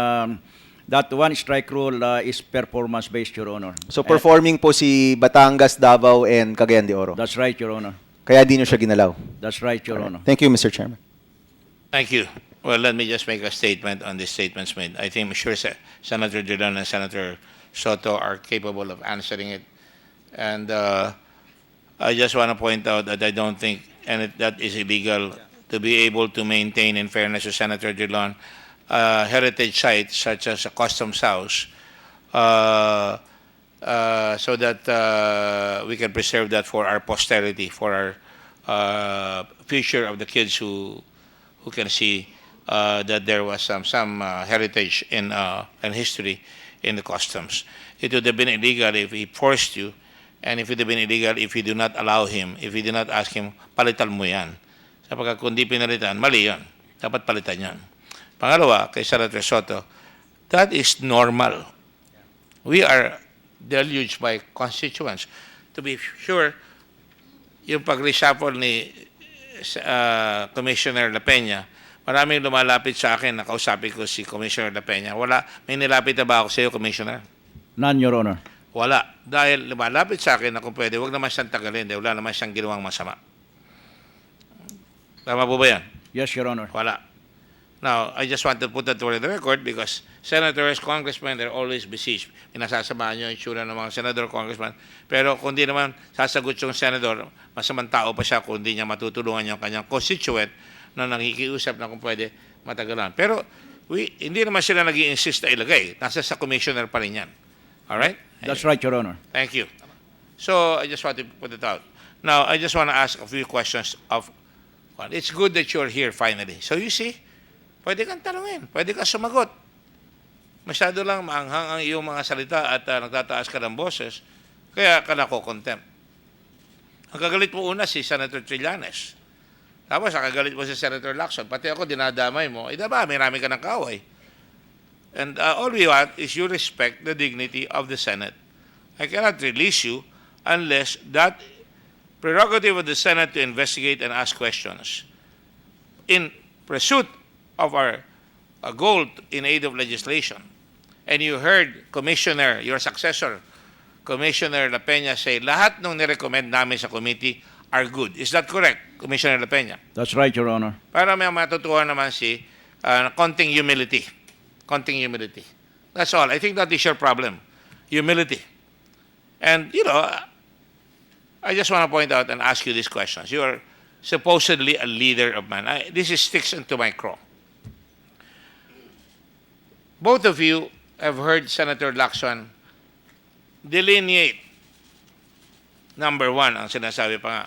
that one strike rule is performance-based, Your Honor. So performing po si Batangas, Davao, and Cagayan de Oro. That's right, Your Honor. Kaya di nyo siya ginalaw. That's right, Your Honor. Thank you, Mr. Chairman. Thank you. Well, let me just make a statement on the statements made. I think I'm sure Senator Dillon and Senator Soto are capable of answering it. And I just want to point out that I don't think that is illegal to be able to maintain, in fairness to Senator Dillon, heritage sites such as a customs house so that we can preserve that for our posterity, for our future of the kids who can see that there was some heritage and history in the customs. It would have been illegal if he forced you, and if it would have been illegal if you do not allow him, if you do not ask him, palitan mo yan. Sapagkat kung di pinalitan, mali yan. Dapat palitan yan. Pangalawa, kay Senator Soto, that is normal. We are deluged by constituents. To be sure, yung pag-reshuffle ni Commissioner La Peña, maraming lumalapit sa akin, nakausapin ko si Commissioner La Peña. Wala, may nilapit na ba ako sa iyo, Commissioner? None, Your Honor. Wala. Dahil lumalapit sa akin na kung pwede, huwag naman siyang tagalin dahil wala naman siyang ginawang masama. Tama po ba yan? Yes, Your Honor. Wala. Now, I just want to put that for the record because senators, congressmen, they're always besieged. Pinasasamahan nyo yung itsura ng mga senador, congressman. Pero kung di naman sasagot yung senador, masamang tao pa siya kung di niya matutulungan yung kanyang constituent na nakikiusap na kung pwede matagalan. Pero hindi naman sila nag-i-insist na ilagay. Nasa sa commissioner pa rin yan. Alright? That's right, Your Honor. Thank you. So, I just want to put it out. Now, I just want to ask a few questions of, well, it's good that you're here finally. So, you see, pwede kang tanungin, pwede kang sumagot. Masyado lang maanghang ang iyong mga salita at nagtataas ka ng boses, kaya ka nako-contempt. Ang kagalit mo una si Senator Trillanes. Tapos, ang kagalit mo si Senator Lacson. Pati ako, dinadamay mo. Diba, may rami ka ng kaaway. And all we want is you respect the dignity of the Senate. I cannot release you unless that prerogative of the Senate to investigate and ask questions in pursuit of our goal in aid of legislation. And you heard Commissioner, your successor, Commissioner La Peña say, lahat nung nirecommend namin sa committee are good. Is that correct, Commissioner La Peña? That's right, Your Honor. Para may matutuwa naman si konting humility. Konting humility. That's all. I think that is your problem. Humility. And, you know, I just want to point out and ask you these questions. You are supposedly a leader of man. This is sticks into my craw. Both of you have heard Senator Lacson delineate, number one, ang sinasabi pa nga,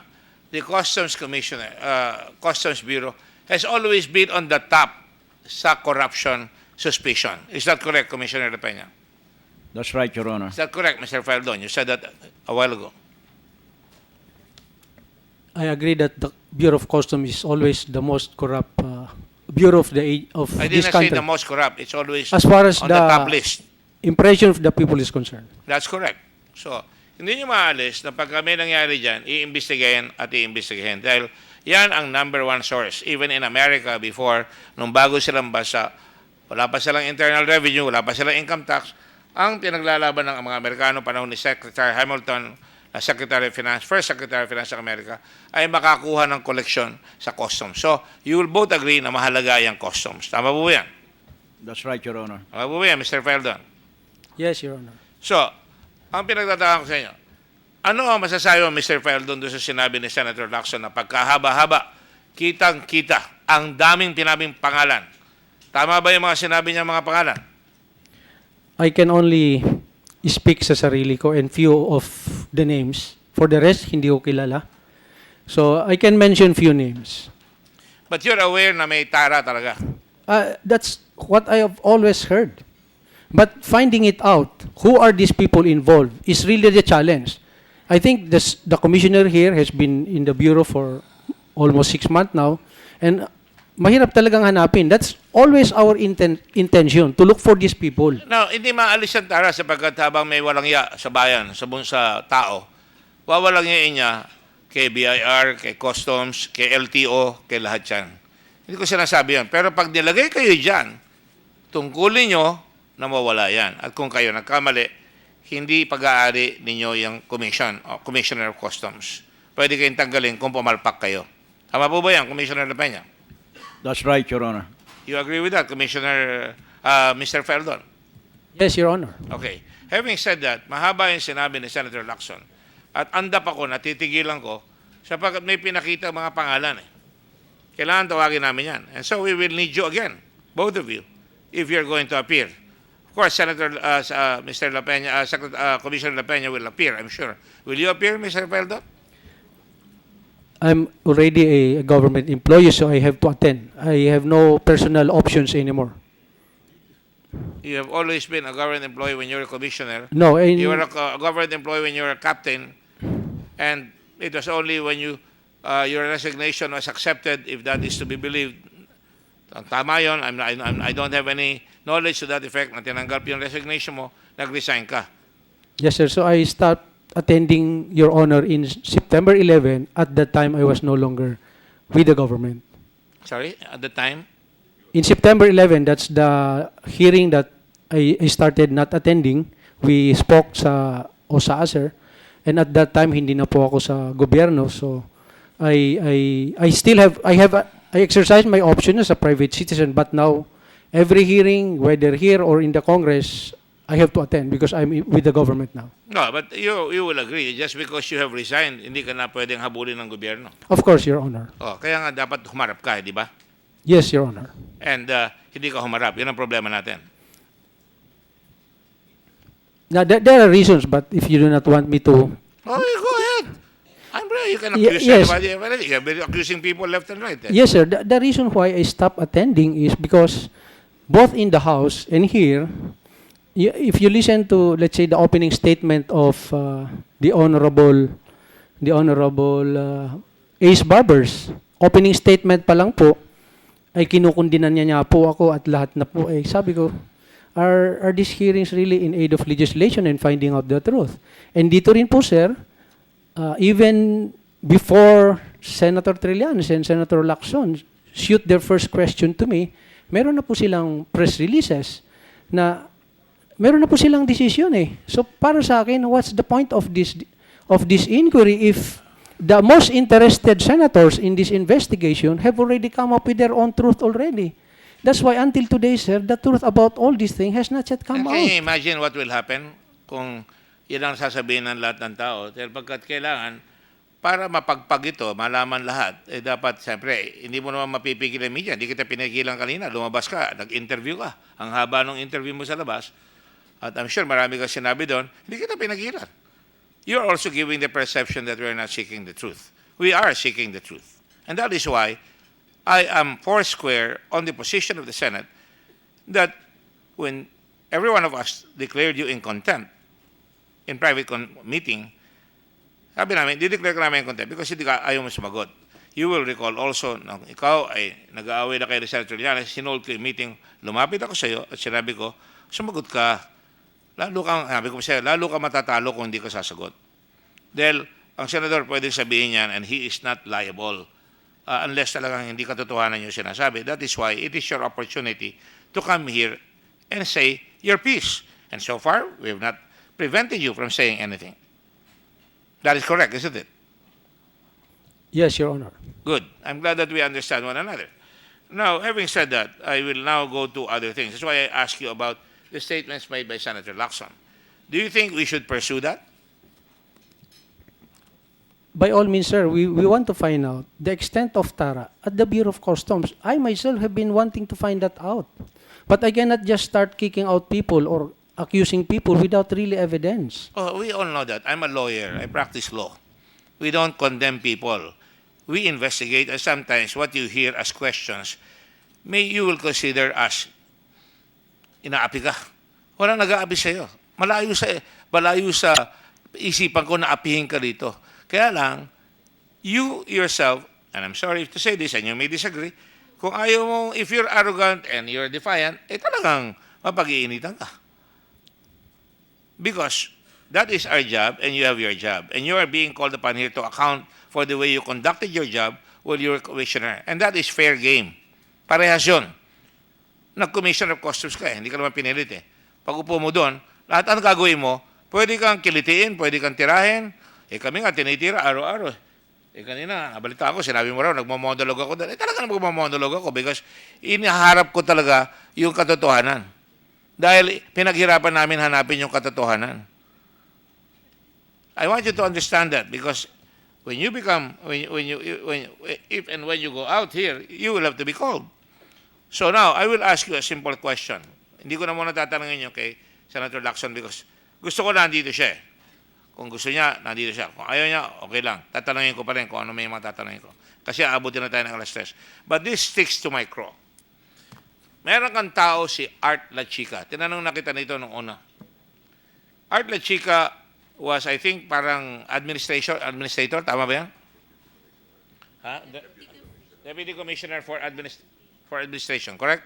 the Customs Commissioner, Customs Bureau has always been on the top sa corruption suspicion. Is that correct, Commissioner La Peña? That's right, Your Honor. Is that correct, Mr. Faldon? You said that a while ago. I agree that the Bureau of Customs is always the most corrupt bureau of I this didn't say country. the most corrupt. It's always As far as on the top list. impression of the people is concerned. That's correct. So, hindi nyo maalis na pag may nangyari dyan, iimbestigahin at iimbestigahin. Dahil yan ang number one source. Even in America before, nung bago silang bansa, wala pa silang internal revenue, wala pa silang income tax. Ang pinaglalaban ng mga Amerikano panahon ni Secretary Hamilton, na Secretary of Finance, first Secretary of Finance ng Amerika, ay makakuha ng koleksyon sa customs. So, you will both agree na mahalaga yung customs. Tama po yan? That's right, Your Honor. Tama po yan, Mr. Feldon? Yes, Your Honor. So, ang pinagtataka ko sa inyo, ano ang masasabi mo, Mr. Feldon, doon sa sinabi ni Senator Lacson na pagkahaba-haba, kitang-kita, ang daming pinabing pangalan. Tama ba yung mga sinabi niya mga pangalan? I can only speak sa sarili ko and few of the names. For the rest, hindi ko kilala. So, I can mention few names. But you're aware na may tara talaga. That's what I have always heard. But finding it out, who are these people involved, is really the challenge. I think the commissioner here has been in the Bureau for almost 6 months now, and mahirap talagang hanapin. That's always our intention, to look for these people. Now, hindi maalis ang Tara sapagkat habang may walang ya sa bayan, sa tao, wawalang yain niya kay BIR, kay Customs, kay LTO, kay lahat yan. Hindi ko sinasabi yan. Pero pag nilagay kayo dyan, tungkulin nyo na mawala yan. At kung kayo nagkamali, hindi pag-aari ninyo yung Commissioner of Customs. Pwede kayong tanggalin kung pumalpak kayo. Tama po ba yan, Commissioner La Peña? That's right, Your Honor. You agree with that, Commissioner Mr. Feldon? Yes, Your Honor. Okay. Having said that, mahaba yung sinabi ni Senator Lacson. At andap ako, natitigilan ko, sapagkat may pinakita mga pangalan eh. Kailangan tawagin namin yan. And so we will need you again, both of you, if you're going to appear. Of course, Mr. La Peña, Commissioner La Peña will appear, I'm sure. Will you appear, Mr. Feldon? I'm already a government employee, so I have to attend. I have no personal options anymore. You have always been a government employee when you're a commissioner. No, You were a government employee when you were a captain. And it was only when your resignation was accepted, if that is to be believed. Tama yun. I don't have any knowledge to that effect na tinanggap yung resignation mo, nag-resign ka. Yes, sir. So I stopped attending, Your Honor, in September 11. At that time, I was no longer with the government. Sorry, at the time? In September 11, that's the hearing that I started not attending. We spoke sa OSA, sir. And at that time, hindi na po ako sa gobyerno. So I exercise my option as a private citizen. But now, every hearing, whether here or in the Congress, I have to attend because I'm with the government now. No, but you will agree, just because you have resigned, hindi ka na pwedeng habulin ng gobyerno. Of course, Your Honor. Oh, kaya nga dapat humarap ka, di ba? Yes, Your Honor. And hindi ka humarap. Yun ang problema natin. Now, there are reasons, but if you do not want me to... Oh, go ahead. I'm ready. You can Ye- accuse yes. anybody of anything. You've been accusing people left and right. Eh. Yes, sir. The reason why I stopped attending is because both in the House and here, if you listen to, let's say, the opening statement of the Honorable Ace Barbers, opening statement pa lang po, ay kinukundinan niya po ako at lahat na po. Sabi ko, are these hearings really in aid of legislation and finding out the truth? And dito rin po, sir, even before Senator Trillanes and Senator Lacson shoot their first question to me, meron na po silang press releases na meron na po silang desisyon eh. So para sa akin, what's the point of this inquiry if the most interested senators in this investigation have already come up with their own truth already? That's why until today, sir, the truth about all these things has not yet come Can you out. imagine what will happen kung yan ang sasabihin ng lahat ng tao? Dahil pagkat kailangan, para mapagpag ito, malaman lahat, dapat, siyempre, hindi mo naman mapipigil ang media. Hindi kita pinigilan kanina. Lumabas ka, nag-interview ka. Ang haba ng interview mo sa labas. At I'm sure marami ka sinabi doon, hindi kita pinagilan. You're also giving the perception that we're not seeking the truth. We are seeking the truth. And that is why I am foursquare on the position of the Senate that when every one of us declared you in contempt in private meeting, sabi namin, dideclare ka namin in contempt because hindi ka ayaw mo sumagot. You will recall also, na ikaw ay nag-aaway na kayo ni Senator Trillanes, sinold ko yung meeting, lumapit ako sa iyo at sinabi ko, sumagot ka. Sabi ko sa'yo, lalo ka matatalo kung hindi ka sasagot. Dahil ang senador pwedeng sabihin yan and he is not liable. Unless talagang hindi katotohanan yung sinasabi. That is why it is your opportunity to come here and say your piece. And so far, we have not prevented you from saying anything. That is correct, isn't it? Yes, Your Honor. Good. I'm glad that we understand one another. Now, having said that, I will now go to other things. That's why I ask you about the statements made by Senator Lacson. Do you think we should pursue that? By all means, sir, we want to find out the extent of Tara at the Bureau of Customs. I myself have been wanting to find that out. But I cannot just start kicking out people or accusing people without really evidence. Oh, we all know that. I'm a lawyer. I practice law. We don't condemn people. We investigate, and sometimes what you hear as questions, you will consider as inaapi ka. Walang nag-aapi sa'yo. Malayo sa isipan ko na apihin ka dito. Kaya lang, you yourself, and I'm sorry to say this, and you may disagree, Kung ayaw mo, if you're arrogant and you're defiant, talagang mapag-iinitan ka. Because that is our job and you have your job. And you are being called upon here to account for the way you conducted your job while you were commissioner. And that is fair game. Parehas yun. Nag-commissioner of customs ka hindi ka naman pinilit Pag upo mo doon, lahat ang gagawin mo, pwede kang kilitiin, pwede kang tirahin. Kami nga tinitira araw-araw. Kanina, nabalita ako, sinabi mo raw, nagmamonolog ako doon. Talaga nagmamonolog ako because iniharap ko talaga yung katotohanan. Dahil pinaghirapan namin hanapin yung katotohanan. I want you to understand that because when you become, if and when you go out here, you will have to be called. So now, I will ask you a simple question. Hindi ko na muna tatanungin yung kay Senator Lacson because gusto ko nandito siya Kung gusto niya, nandito siya. Kung ayaw niya, okay lang. Tatanungin ko pa rin kung ano may mga tatanungin ko. Kasi aabutin na tayo ng alas 3. But this sticks to my craw. Meron kang tao si Art La Chica. Tinanong na kita nito nung una. Art La Chica was, I think, parang administrator. Tama ba yan? Ha? Deputy Commissioner for Administration, correct?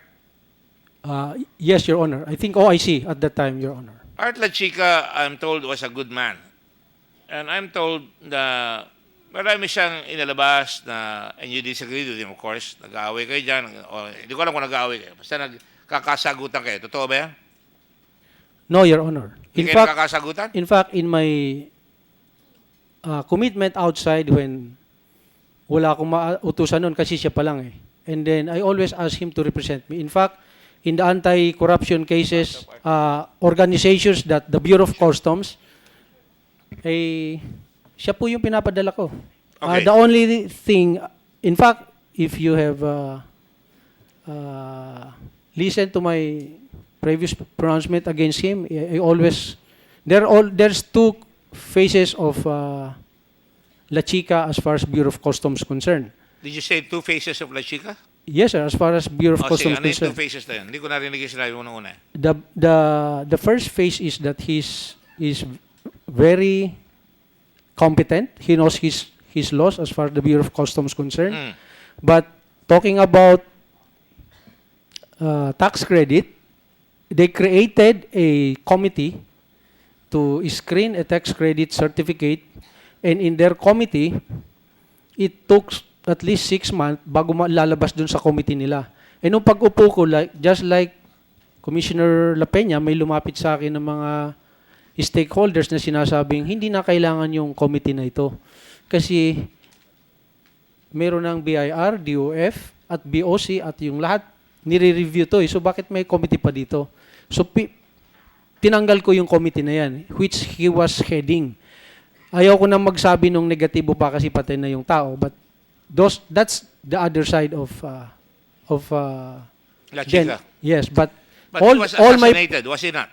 Yes, Your Honor. I think OIC at that time, Your Honor. Art La Chica, I'm told, was a good man. And I'm told na marami siyang inalabas na, and you disagree with him, of course, nag-aaway kayo dyan, hindi ko alam kung nag-aaway kayo, basta nagkakasagutan kayo. Totoo ba yan? No, Your Honor. Hindi kayo nagkakasagutan? In fact, in my commitment outside when wala akong mautusan nun kasi siya pa lang And then I always ask him to represent me. In fact, in the anti-corruption cases, organizations that the Bureau of Customs, siya po yung pinapadala ko. Okay. The only thing, in fact, if you have listened to my previous pronouncement against him, I always, there's two phases of La Chica as far as Bureau of Customs concerned. Did you say two faces of La Chica? Yes, sir, as far as Bureau of Customs Sige, ano yung concerned. two faces na yun? Hindi ko narinig yung sinabi mo nung una. The first phase is that he's very competent. He knows his laws as far as the Bureau of Customs concerned. But talking about tax credit, they created a committee to screen a tax credit certificate, and in their committee, it took at least 6 months bago lalabas dun sa committee nila. And nung pag-upo ko, just like Commissioner La Peña, may lumapit sa akin ng mga stakeholders na sinasabing hindi na kailangan yung committee na ito. Kasi meron ng BIR, DOF, at BOC, at yung lahat nire-review to. So bakit may committee pa dito? So tinanggal ko yung committee na yan, which he was heading. Ayaw ko na magsabi nung negatibo pa kasi patay na yung tao. But that's the other side of La Chica. Yes, but But he was assassinated, was he not?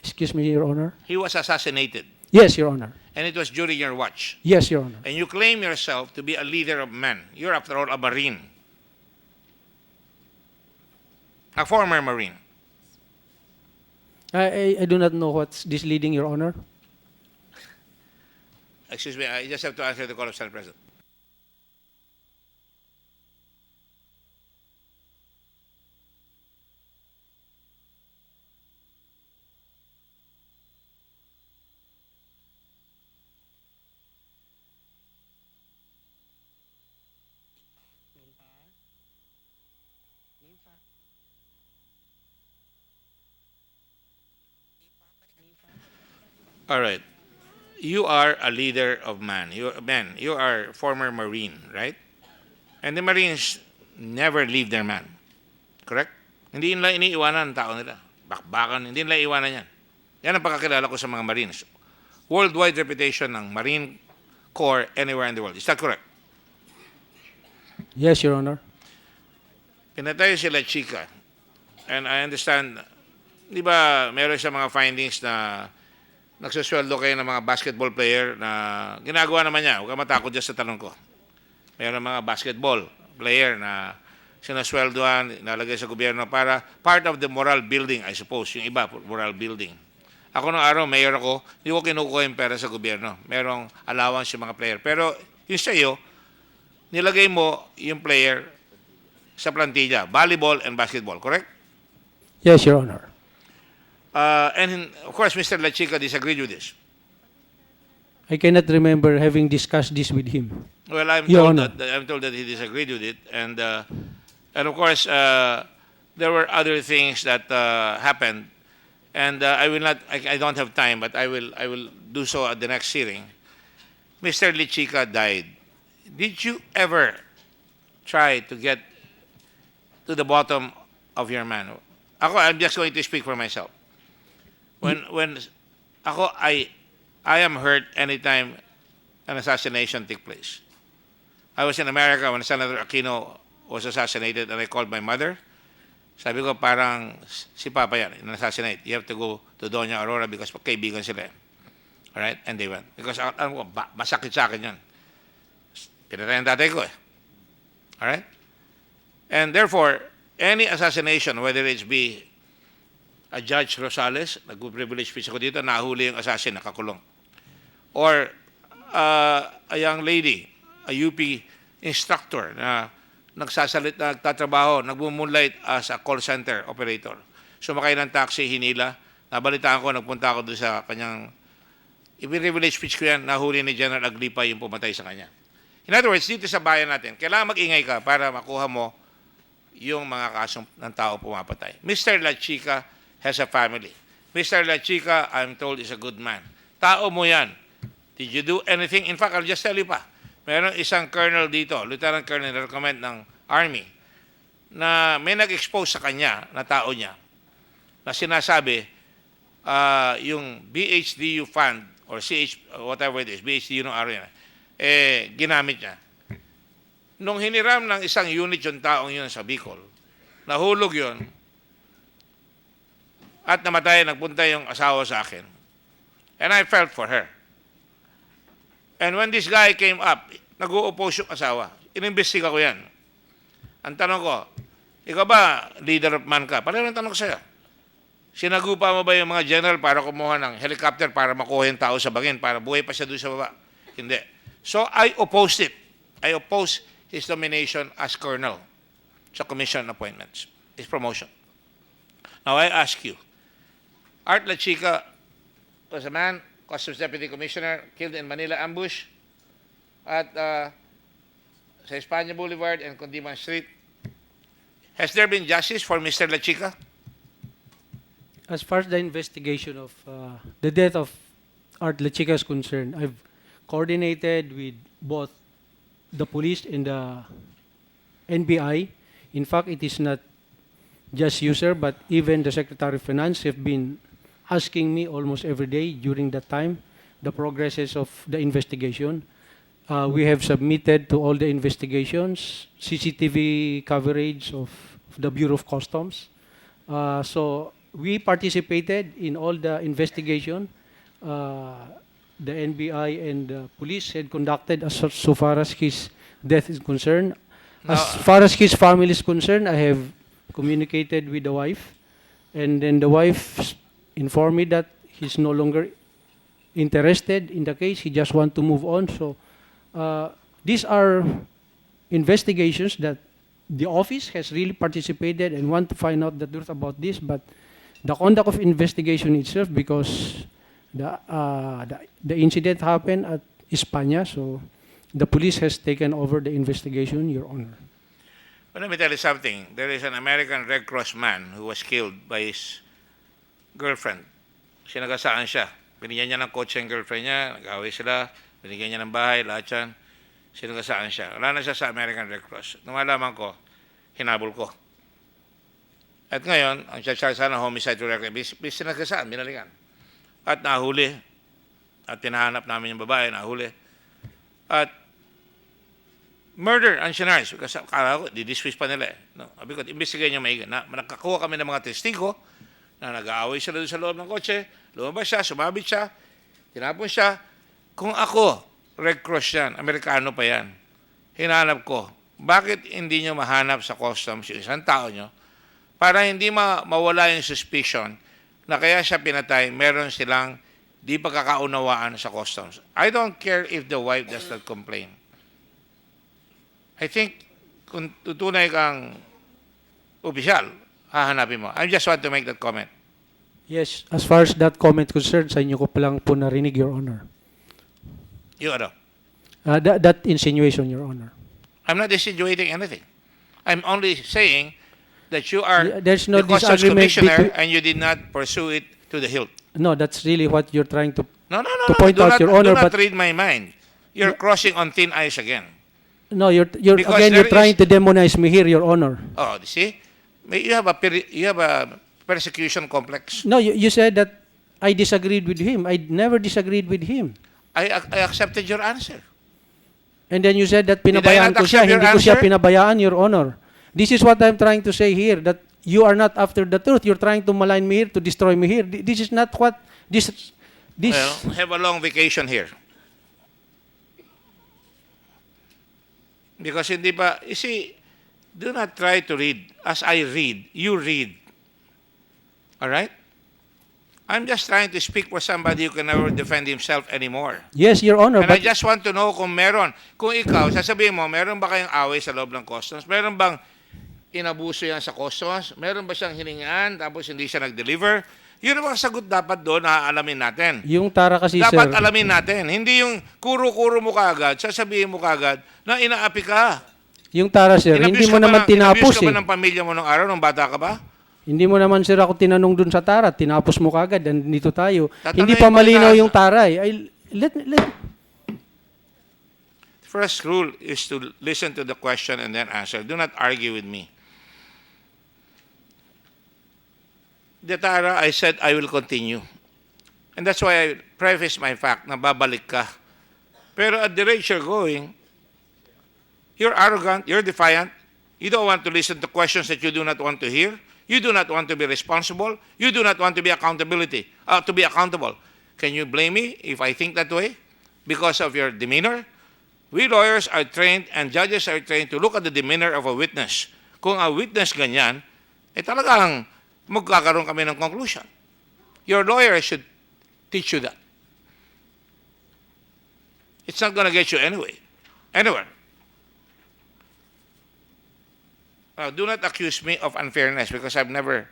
Excuse me, Your Honor. He was assassinated. Yes, Your Honor. And it was during your watch. Yes, Your Honor. And you claim yourself to be a leader of men. You're, after all, a Marine. A former Marine. I do not know what's this leading, Your Honor. Excuse me, I just have to answer the call of Senate President. All right. You are a leader of men. You are former Marine, right? And the Marines never leave their man. Correct? Hindi nila iniiwanan ang tao nila. Bakbakan, hindi nila iwanan yan. Yan ang pagkakilala ko sa mga Marines. Worldwide reputation ng Marine Corps anywhere in the world. Is that correct? Yes, Your Honor. Pinatay sila Chica. And I understand, di ba, meron siya mga findings na nagsusweldo kayo ng mga basketball player na ginagawa naman niya. Huwag ka matakot dyan sa tanong ko. Meron mga basketball player na sinasweldoan, nalagay sa gobyerno para part of the moral building, I suppose. Yung iba, moral building. Ako nung araw, mayor ako, hindi ko kinukuha yung pera sa gobyerno. Merong allowance yung mga player. Pero yung sa iyo, nilagay mo yung player sa plantilla, volleyball and basketball, correct? Yes, Your Honor. And of course, Mr. La Chica disagreed with this. I cannot remember having discussed this with him. Well, I'm Your told Honor. I'm told that he disagreed with it, and of course, there were other things that happened, and I will not. I don't have time, but I will do so at the next hearing. Mr. Lichica died. Did you ever try to get to the bottom of your man? I'm just going to speak for myself. When I am hurt anytime an assassination took place. I was in America when Senator Aquino was assassinated, and I called my mother. Sabi ko, parang si Papa yan, in-assassinate. You have to go to Doña Aurora because kaibigan sila. All right? And they went. Because masakit sa akin yun. Pinatay ang tatay ko eh. All right? And therefore, any assassination, whether it's be a Judge Rosales, nag-privilege speech ako dito, nahuli yung assassin, nakakulong. Or a young lady, a UP instructor na nagtatrabaho, nagmo-moonlight as a call center operator. Sumakay ng taxi, hinila. Nabalitaan ko, nagpunta ako doon sa kanyang i-privilege speech ko yan, nahuli ni General Aglipa yung pumatay sa kanya. In other words, dito sa bayan natin, kailangan mag-ingay ka para makuha mo yung mga kasong ng tao pumapatay. Mr. La Chica has a family. Mr. La Chica, I'm told, is a good man. Tao mo yan. Did you do anything? In fact, I'll just tell you pa. Meron isang colonel dito, lieutenant colonel, recommend ng Army, na may nag-expose sa kanya, na tao niya, na sinasabi, yung BHDU fund, or CH, whatever it is, BHDU ng area, ginamit niya. Nung hiniram ng isang unit yung taong yun sa Bicol, nahulog yun, at namatay, nagpunta yung asawa sa akin. And I felt for her. And when this guy came up, nag-o-oppose yung asawa. Inimbestiga ko yan. Ang tanong ko, ikaw ba, leader of man ka? Pareho ng tanong ko sa'yo. Sinagupa mo ba yung mga general para kumuha ng helicopter para makuha yung tao sa bangin, para buhay pa siya doon sa baba? Hindi. So I opposed it. I opposed his nomination as colonel sa commission appointments, his promotion. Now I ask you, Art La Chica was a man, Customs Deputy Commissioner, killed in Manila ambush at sa Espanya Boulevard and Condiman Street. Has there been justice for Mr. La Chica? As far as the investigation of the death of Art La Chica is concerned, I've coordinated with both the police and the NBI. In fact, it is not just you, sir, but even the Secretary of Finance have been asking me almost every day during that time the progresses of the investigation. We have submitted to all the investigations CCTV coverage of the Bureau of Customs. So we participated in all the investigation. The NBI and the police had conducted so far as his death is concerned. As far as his family is concerned, I have communicated with the wife, and then the wife informed me that he's no longer interested in the case. He just want to move on. So these are investigations that the office has really participated and want to find out the truth about this. But the conduct of investigation itself, because the incident happened at España, so the police has taken over the investigation, Your Honor. Well, let me tell you something. There is an American Red Cross man who was killed by his girlfriend. Sinagasaan siya. Binigyan niya ng kotse ang girlfriend niya, nag-away sila, binigyan niya ng bahay, lahat yan. Sinagasaan siya. Wala na siya sa American Red Cross. Nung malaman ko, hinabol ko. At ngayon, ang siya sana homicide record, sinagasaan, binalikan. At nahuli. At tinahanap namin yung babae, nahuli. At murder ang sinarge. Kasi akala ko, di-dismiss pa nila eh. No? Sabi ko, imbestigayin niyo maigi. Nakakuha kami ng mga testigo na nag-aaway sila doon sa loob ng kotse, lumabas siya, sumabit siya, tinapon siya. Kung ako, Red Cross yan, Amerikano pa yan, hinanap ko, bakit hindi nyo mahanap sa customs yung isang tao nyo para hindi mawala yung suspicion na kaya siya pinatay, meron silang di pagkakaunawaan sa customs. I don't care if the wife does not complain. I think kung tutunay kang opisyal, hahanapin mo. I just want to make that comment. Yes, as far as that comment concerned, sa inyo ko pa lang po narinig, Your Honor. You ano? That insinuation, Your Honor. I'm not insinuating anything. I'm only saying that you are There's no the Customs disagreement Commissioner between- and you did not pursue it to the hilt. No, that's really what you're trying to... No. To point do out, not, Your Honor, do not but- read my mind. You're crossing on thin ice again. No, you're Because again, you're there trying is- to demonize me here, Your Honor. Oh, you see? You have a persecution complex. No, you said that I disagreed with him. I never disagreed with him. I accepted your answer. And then you said that Did I pinabayaan not ko siya, accept your hindi ko siya answer? pinabayaan, Your Honor. This is what I'm trying to say here, that you are not after the truth. You're trying to malign me here, to destroy me here. This is not what... This. Well, have a long vacation here. Because hindi pa, you see, do not try to read. As I read, you read. All right? I'm just trying to speak for somebody who can never defend himself anymore. Yes, Your Honor, And I but just want to know kung meron. Kung ikaw, sasabihin mo, meron ba kayong away sa loob ng customs? Meron bang inabuso yan sa customs? Meron ba siyang hiningaan tapos hindi siya nag-deliver? Yun ang sagot dapat doon na alamin natin. yung tara kasi, Dapat sir... alamin natin. Hindi yung kuro-kuro mo kagad, sasabihin mo kagad na inaapi ka. Yung tara, sir, hindi Inabuse mo ka ba naman tinapos inabuse ka ba eh. ng pamilya mo nung araw, nung bata ka ba? Hindi mo naman, sir, ako tinanong dun sa tara. Tinapos mo kagad, nandito tayo. Tatanungin Hindi pa ko malinaw na- yung tara eh. Let, First rule is to listen to the question and then answer. Do not argue with me. The Tara, I said I will continue. And that's why I preface my fact na babalik ka. Pero at the rate you're going, you're arrogant, you're defiant, you don't want to listen to questions that you do not want to hear, you do not want to be responsible, you do not want to be accountable. Can you blame me if I think that way? Because of your demeanor? We lawyers are trained and judges are trained to look at the demeanor of a witness. Kung a witness ganyan, talagang magkakaroon kami ng conclusion. Your lawyer should teach you that. It's not going to get you anywhere. Do not accuse me of unfairness because I've never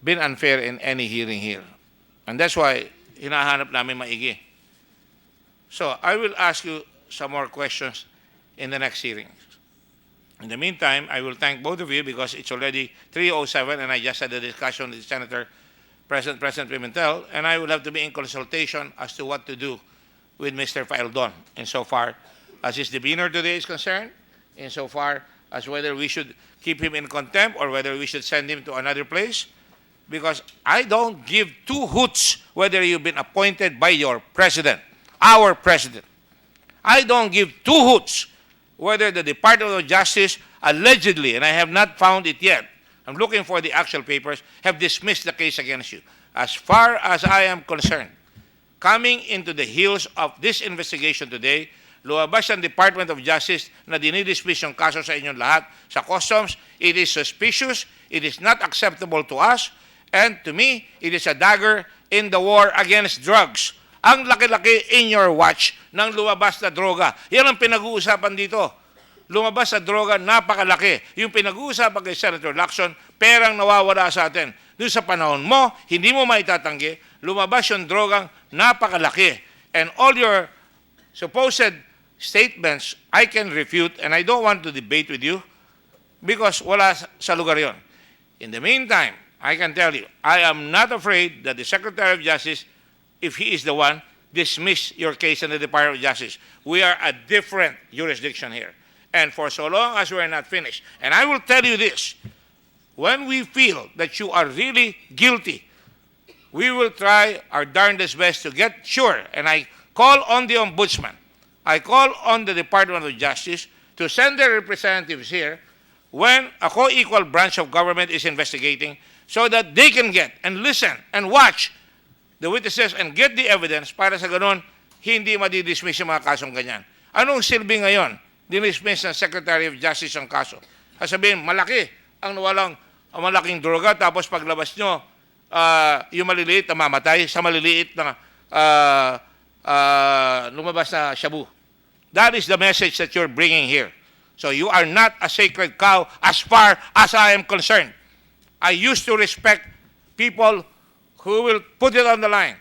been unfair in any hearing here. And that's why hinahanap namin maigi. So I will ask you some more questions in the next hearings. In the meantime, I will thank both of you because it's already 3:07 and I just had a discussion with Senator President Pimentel, and I will have to be in consultation as to what to do with Mr. Faildon insofar as his demeanor today is concerned, insofar as whether we should keep him in contempt or whether we should send him to another place. Because I don't give two hoots whether you've been appointed by your president, our president. I don't give two hoots whether the Department of Justice allegedly, and I have not found it yet, I'm looking for the actual papers, have dismissed the case against you. As far as I am concerned, coming into the heels of this investigation today, lumabas ang Department of Justice na dinidismiss yung kaso sa inyong lahat sa customs. It is suspicious, it is not acceptable to us, and to me, it is a dagger in the war against drugs. Ang laki-laki in your watch ng lumabas na droga. Yan ang pinag-uusapan dito. Lumabas na droga, napakalaki. Yung pinag-uusapan kay Senator Lacson, perang nawawala sa atin. Doon sa panahon mo, hindi mo maitatanggi, lumabas yung drogang napakalaki. And all your supposed statements, I can refute, and I don't want to debate with you because wala sa lugar yon. In the meantime, I can tell you, I am not afraid that the Secretary of Justice, if he is the one, dismiss your case in the Department of Justice. We are a different jurisdiction here. And for so long as we are not finished. And I will tell you this, when we feel that you are really guilty, we will try our darndest best to get sure. And I call on the Ombudsman, I call on the Department of Justice to send their representatives here when a co-equal branch of government is investigating so that they can get and listen and watch the witnesses and get the evidence para sa ganun, hindi madidismiss yung mga kasong ganyan. Anong silbi ngayon? Dinismiss ng Secretary of Justice ang kaso. Sasabihin, malaki ang nawalang malaking droga, tapos paglabas nyo, yung maliliit na mamatay sa maliliit na lumabas na shabu. That is the message that you're bringing here. So you are not a sacred cow as far as I am concerned. I used to respect people who will put it on the line.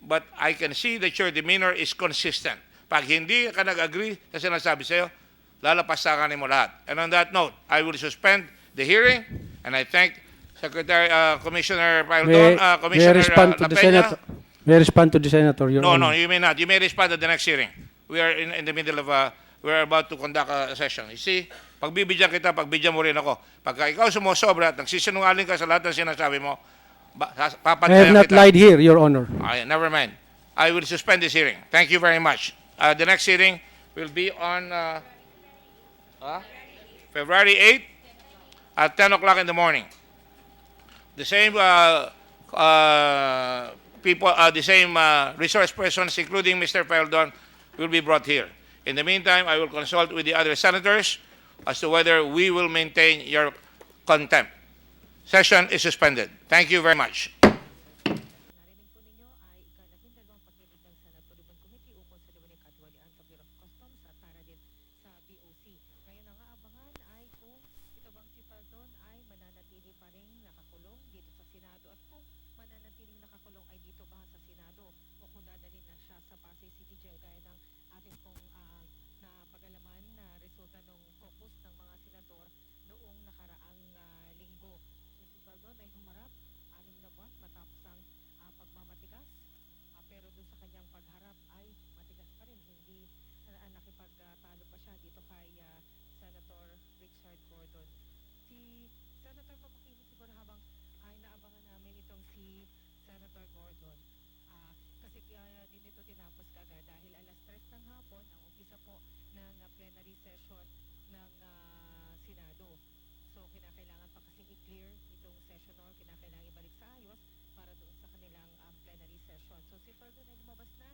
But I can see that your demeanor is consistent. Pag hindi ka nag-agree sa sinasabi sa'yo, lalapastakan mo lahat. And on that note, I will suspend the hearing, and I thank Commissioner Paldon, Commissioner La Peña. May I respond to the senator, Your No, Honor? you may not. You may respond at the next hearing. We are in the middle of we are about to conduct a session. You see, pagbibigyan kita, pagbigyan mo rin ako. Pagka ikaw sumusobra at nagsisinungaling ka sa lahat ng sinasabi mo, I have papantayan not kita. lied here, Your Honor. Never mind. I will suspend this hearing. Thank you very much. The next hearing will be on February 8th at 10 o'clock in the morning. The same the same resource persons, including Mr. Peldon, will be brought here. In the meantime, I will consult with the other senators as to whether we will maintain your contempt. Session is suspended. Thank you very much. Narinig po ninyo ay ika-12 pagdinig ng Senate Pollution Committee ukol sa diwining katiwalian sa Bureau of Customs at para din sa BOC. Ngayon ang aabangan ay kung ito bang si Paldon ay mananatili pa rin nakakulong dito sa Senado at kung mananatiling nakakulong ay dito ba sa Senado o kung dadalhin na siya sa Pasay City Jail gaya ng ating pong napag-alaman na resulta ng caucus ng mga senador noong nakaraang linggo. Si Paldon ay humarap 6 na buwan matapos ang pagmamatigas, pero doon sa kanyang pagharap ay matigas pa rin, hindi nakipagtalo pa siya dito kay Senator Richard Gordon. Si Senator Papakinis siguro habang ay naabangan namin itong si Senator Gordon, kasi din ito tinapos kagad dahil alas 3 ng hapon ang umpisa po ng plenary session ng Senado. So kinakailangan pa kasing i-clear itong session hall, kinakailangan ibalik sa ayos para doon sa kanilang plenary session. So si Paldon ay lumabas na